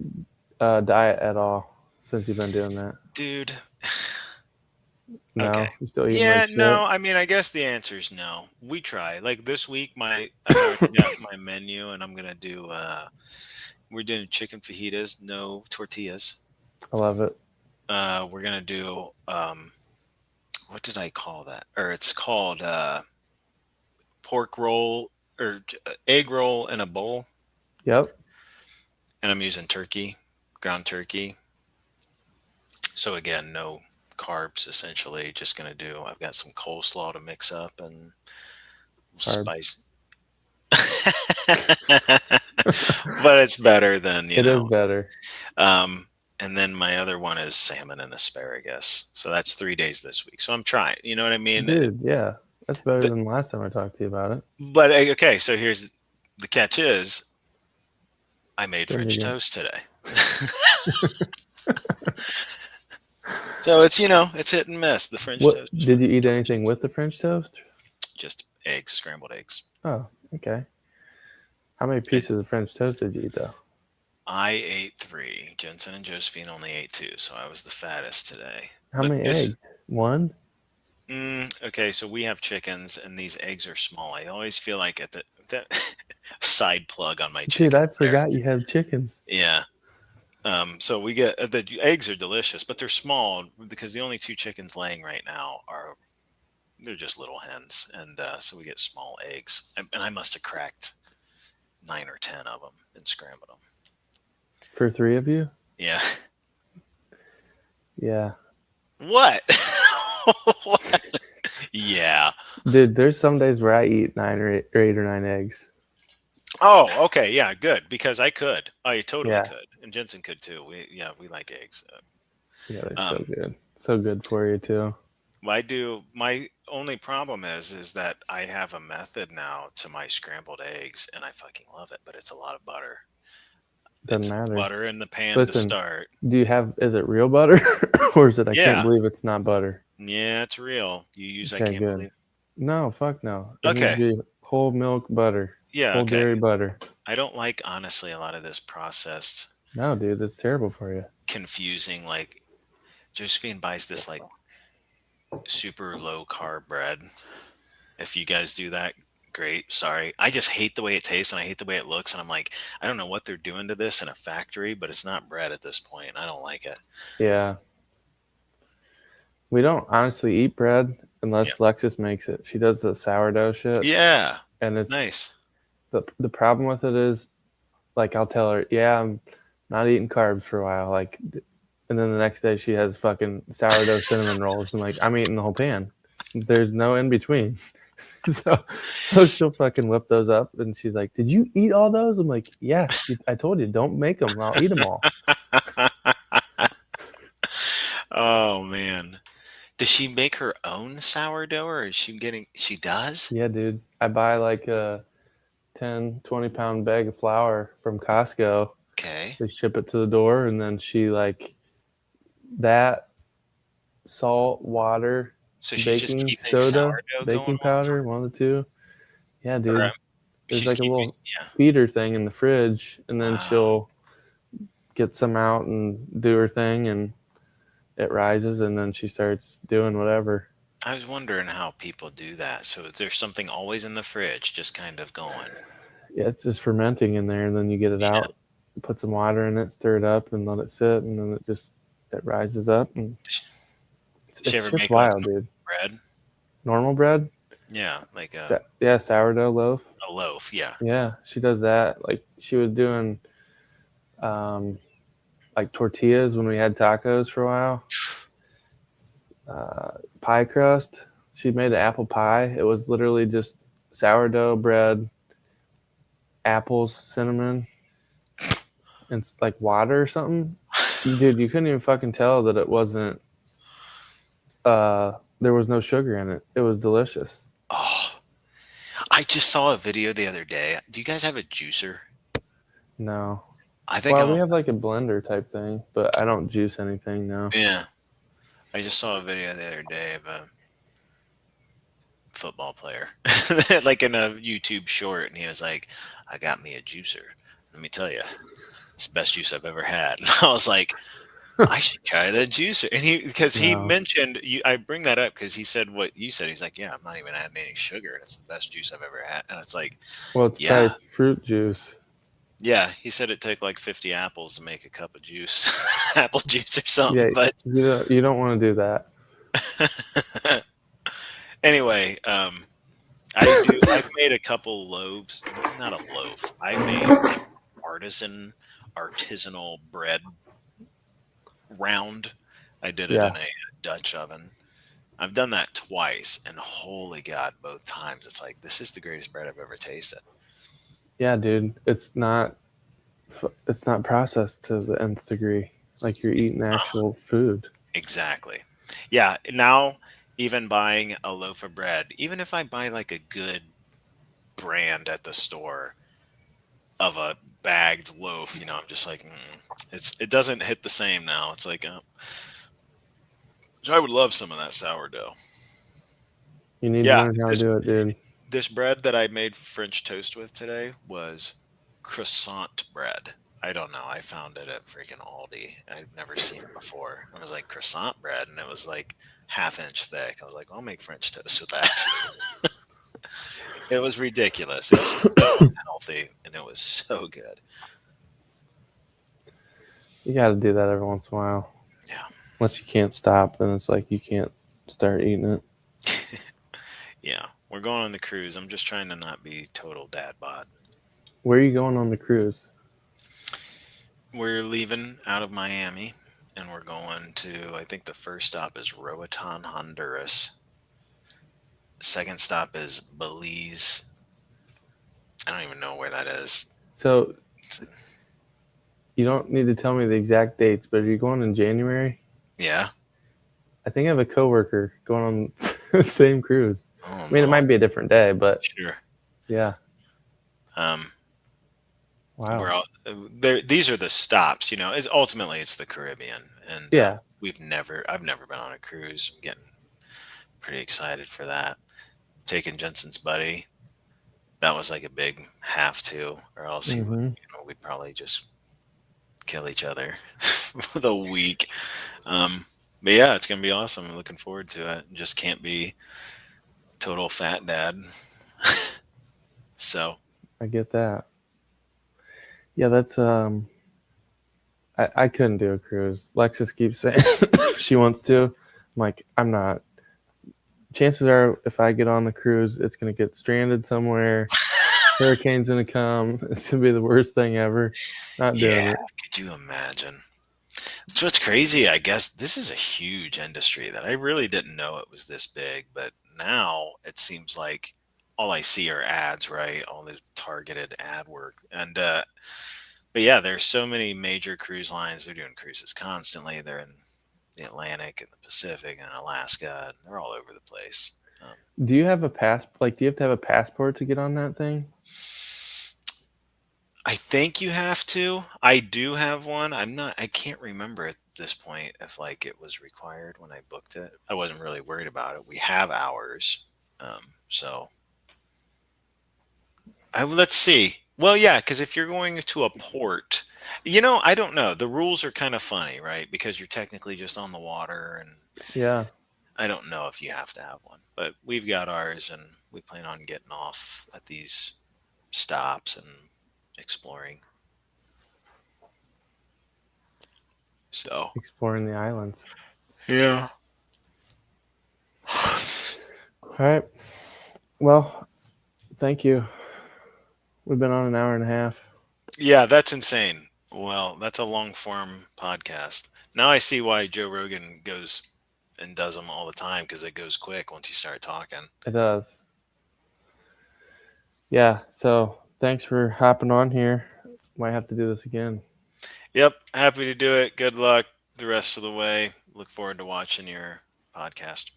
diet at all since you've been doing that? Dude. Okay. No, you still eating like Yeah, shit. no, I mean, I guess the answer is no. We try. Like this week, I've already got my menu and I'm gonna do we're doing chicken fajitas, no tortillas. I love it. We're gonna do what did I call that? Or it's called pork roll or egg roll in a bowl, Yep. and I'm using turkey, ground turkey. So again, no carbs essentially. Just gonna do. I've got some coleslaw to mix up and Carbs. spice. But it's better than It is better. Um, and then my other one is salmon and asparagus. So that's 3 days this week. So I'm trying. You know what I mean? Dude, yeah. That's better The, than the last time I talked to you about it. but okay, so here's the catch: is I made Then French you toast today. So it's hit and miss. The French What toast is did from you eat anything George's. with the French toast? Just eggs, scrambled eggs. Oh, okay. How many And pieces of French toast did you eat though? I ate 3. Jensen and Josephine only ate 2, so I was the fattest today. How But many eggs? One? okay, so we have chickens, and these eggs are small. I always feel like at the side plug on my Dude, chickens I there. forgot you have chickens. Yeah. So we get the eggs are delicious, but they're small because the only 2 chickens laying right now are they're just little hens, and so we get small eggs, and I must have cracked 9 or 10 of them and scrambled them. For 3 of you? Yeah. Yeah. What? What? Yeah. Dude, there's some days where I eat 8 or 9 eggs. Oh, okay. Yeah, good. Because I could. I totally Yeah. could. And Jensen could too. We like eggs. Yeah, they're so Um, good. So good for you too. I do. My only problem is that I have a method now to my scrambled eggs, and I fucking love it. But it's a lot of butter. Doesn't It's matter. butter in the pan to Listen, start. is it real butter? Or is it, I can't Yeah. believe it's not butter? Yeah, it's real. You use I Okay, can't good. believe. No, fuck no. It needs Okay. to be whole milk butter. Yeah. Whole Okay. dairy butter. I don't like honestly a lot of this processed, No, dude, it's terrible for you. confusing. Like Josephine buys this like super low carb bread. If you guys do that, great. Sorry. I just hate the way it tastes and I hate the way it looks. And I'm like, I don't know what they're doing to this in a factory, but it's not bread at this point. I don't like it. Yeah. We don't honestly eat bread unless Lexus makes it. She does the sourdough shit. Yeah. And it's Nice. the problem with it is, like, I'll tell her, yeah, I'm not eating carbs for a while. Like, and then the next day she has fucking sourdough cinnamon rolls. And like, I'm eating the whole pan. There's no in between. So she'll fucking whip those up, and she's like, "Did you eat all those?" I'm like, "Yeah, I told you, don't make them. I'll eat them all." Oh man. Does she make her own sourdough or is she getting she does? Yeah, dude. I buy like a 10, 20-pound bag of flour from Costco. Okay. They ship it to the door, and then she like that salt, water, So she's just baking keeping soda, sourdough baking going all the powder, time? one of the two. Yeah, dude. Or, There's she's like a keeping little yeah. feeder thing in the fridge, and then Wow. she'll get some out and do her thing, and it rises, and then she starts doing whatever. I was wondering how people do that. So is there something always in the fridge just kind of going? Yeah, it's just fermenting in there, and then you get it out, put some water in it, stir it up, and let it sit, and then it rises up, and Does she ever just make wild, like dude. bread? Normal bread? Yeah, like Yeah, sourdough loaf. a loaf. Yeah. Yeah, she does that. Like, she was doing like tortillas when we had tacos for a while. Pie crust. She made an apple pie. It was literally just sourdough bread, apples, cinnamon, and like water or something. Dude, you couldn't even fucking tell that it wasn't. There was no sugar in it. It was delicious. Oh, I just saw a video the other day. Do you guys have a juicer? No. I think Well, we have like a blender type thing, but I don't juice anything. No. Yeah. I just saw a video the other day of a football player, like in a YouTube short, and he was like, "I got me a juicer. Let me tell you, it's the best juice I've ever had." And I was like, "I should try that juicer." And he No. mentioned I bring that up because he said what you said. He's like, "Yeah, I'm not even adding any sugar, and it's the best juice I've ever had." And it's like, Well, it's yeah, probably fruit juice. yeah. He said it took like 50 apples to make a cup of juice, apple juice or something. Yeah, But you don't want to do that. anyway, I've made a couple loaves, not a loaf. I made like artisanal bread round. I did it Yeah. in a Dutch oven. I've done that twice, and holy God, both times it's like this is the greatest bread I've ever tasted. Yeah, dude. It's not processed to the nth degree. Like, you're eating actual food. Exactly. Yeah. Now, even buying a loaf of bread, even if I buy like a good brand at the store of a bagged loaf, I'm just like, it doesn't hit the same now. It's like, so I would love some of that sourdough. You need to learn how to do it, dude. This bread that I made French toast with today was croissant bread. I don't know. I found it at freaking Aldi. I've never seen it before. It was like croissant bread, and it was like half-inch thick. I was like, I'll make French toast with that. It was ridiculous. It was so healthy, and it was so good. You got to do that every once in a while. Yeah. Unless you can't stop, then it's like you can't start eating it. Yeah, we're going on the cruise. I'm just trying to not be total dad bod. Where are you going on the cruise? We're leaving out of Miami and we're going to, I think the first stop is Roatan, Honduras. Second stop is Belize. I don't even know where that is. So It's- you don't need to tell me the exact dates, but are you going in January? yeah. I think I have a coworker going on the same cruise. Oh, I mean, it might be a different day, but sure. yeah. Um, we're Wow. all there. These are the stops, it's ultimately it's the Caribbean. And Yeah. I've never been on a cruise. I'm getting pretty excited for that. Taking Jensen's buddy. That was like a big have to, or else Hmm. we'd probably just kill each other for the week. But yeah, it's gonna be awesome. I'm looking forward to it. Just can't be total fat dad. So I get that. Yeah, that's I couldn't do a cruise. Lexus keeps saying she wants to. I'm like, I'm not. Chances are, if I get on the cruise, it's gonna get stranded somewhere. Hurricane's gonna come. It's gonna be the worst thing ever. Not doing yeah, it. could you imagine? So what's crazy, I guess this is a huge industry that I really didn't know it was this big, but now it seems like all I see are ads, right? All the targeted ad work. And but yeah, there's so many major cruise lines. They're doing cruises constantly. They're in the Atlantic and the Pacific and Alaska. And they're all over the place. Um, Do you have a pass? Like, do you have to have a passport to get on that thing? I think you have to. I do have one. I can't remember at this point if like it was required when I booked it. I wasn't really worried about it. We have ours. So let's see. Well, yeah, because if you're going to a port, I don't know. The rules are kind of funny, right? Because you're technically just on the water, and Yeah. I don't know if you have to have one. But we've got ours, and we plan on getting off at these stops and exploring. So Exploring the islands. yeah. All right. Well, thank you. We've been on an hour and a half. Yeah, that's insane. Well, that's a long form podcast. Now I see why Joe Rogan goes and does them all the time because it goes quick once you start talking. It does. Yeah. So thanks for hopping on here. Might have to do this again. Yep, happy to do it. Good luck the rest of the way. Look forward to watching your podcast.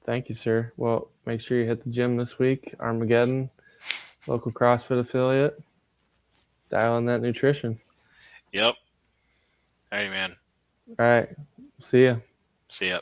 Thank you, sir. Well, make sure you hit the gym this week. Armageddon, local CrossFit affiliate. Dial in that nutrition. Yep. All right, man. All right. See ya. See ya.